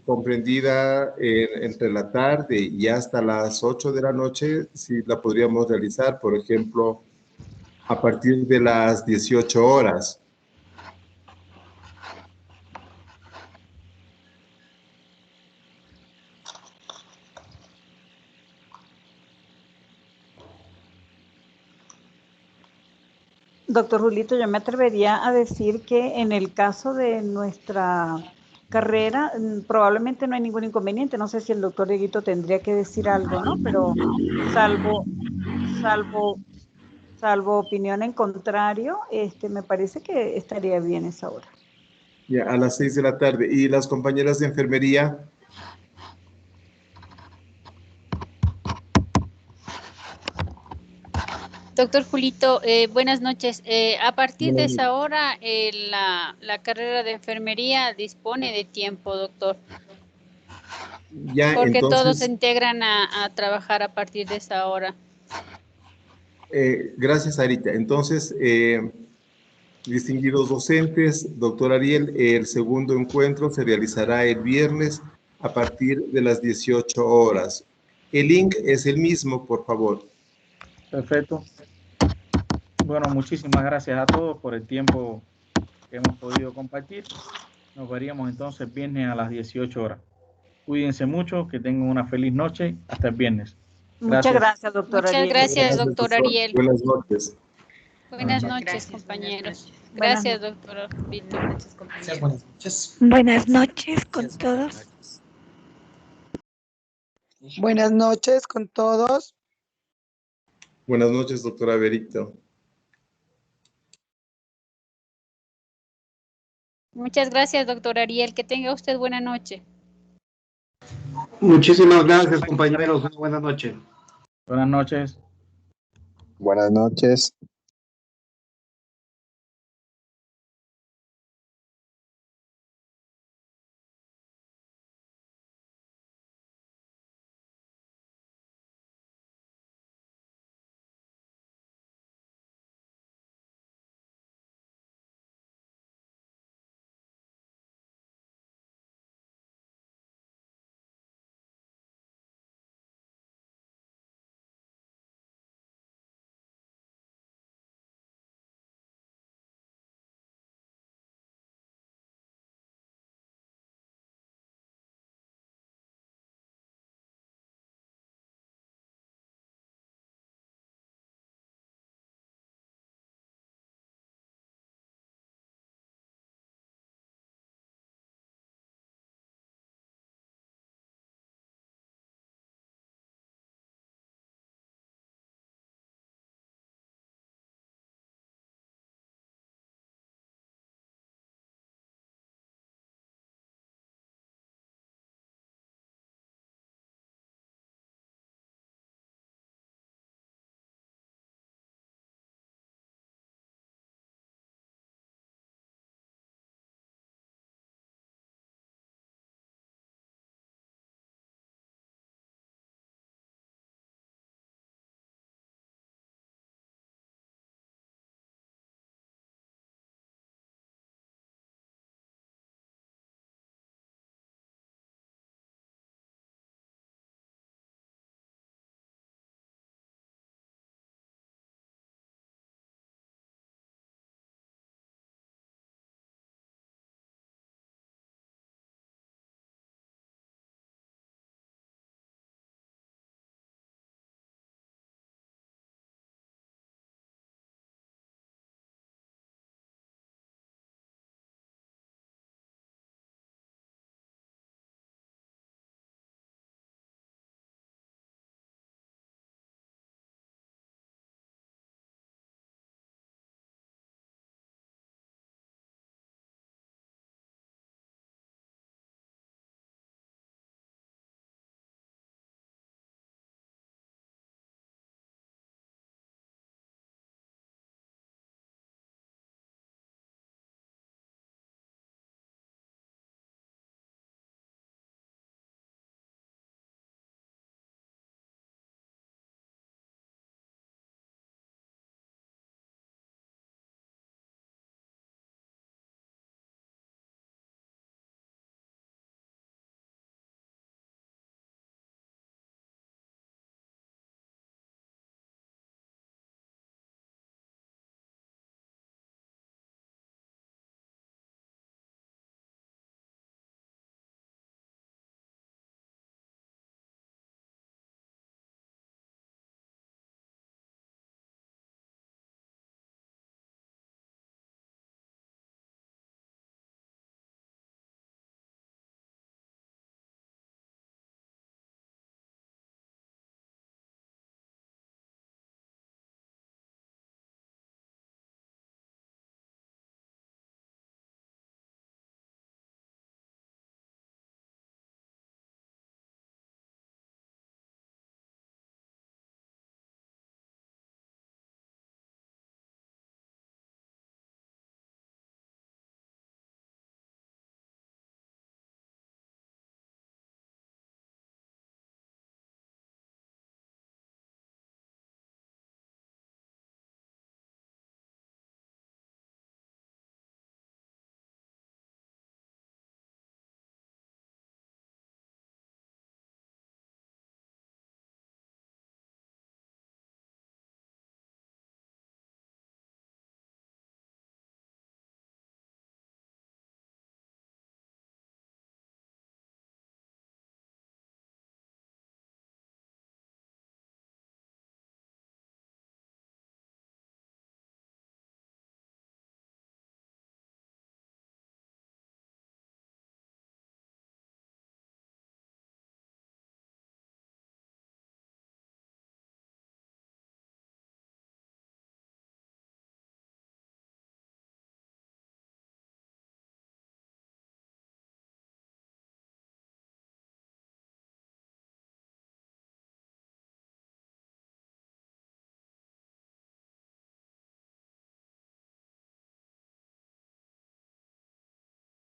comprendida entre la tarde y hasta las 8 de la noche, si la podríamos realizar, por ejemplo, a partir de las 18 horas.
Doctor Julito, yo me atrevería a decir que en el caso de nuestra carrera probablemente no hay ningún inconveniente. No sé si el doctor Dieguito tendría que decir algo, ¿no? Pero salvo opinión en contrario, me parece que estaría bien esa hora.
Ya, a las 6 de la tarde. ¿Y las compañeras de enfermería?
Doctor Julito, buenas noches. A partir de esa hora, la carrera de enfermería dispone de tiempo, doctor.
Ya,
porque
entonces,
todos se integran a trabajar a partir de esa hora.
Gracias, Arita. Entonces, distinguidos docentes, doctor Ariel, el segundo encuentro se realizará el viernes a partir de las 18 horas. El link es el mismo, por favor.
Perfecto. Bueno, muchísimas gracias a todos por el tiempo que hemos podido compartir. Nos veríamos entonces viernes a las 18 horas. Cuídense mucho, que tengan una feliz noche. Hasta el viernes.
Muchas gracias, doctor
Muchas
Ariel.
gracias, doctor Ariel.
Buenas noches.
Buenas
Buenas
noches, compañeros.
Buenas
Gracias, doctor Víctor.
Gracias, buenas noches.
Buenas noches con todos.
Buenas noches con todos.
Buenas noches, doctora Berito.
Muchas gracias, doctor Ariel. Que tenga usted buena noche.
Muchísimas gracias, compañeros. Buenas noches.
Buenas noches.
Buenas noches.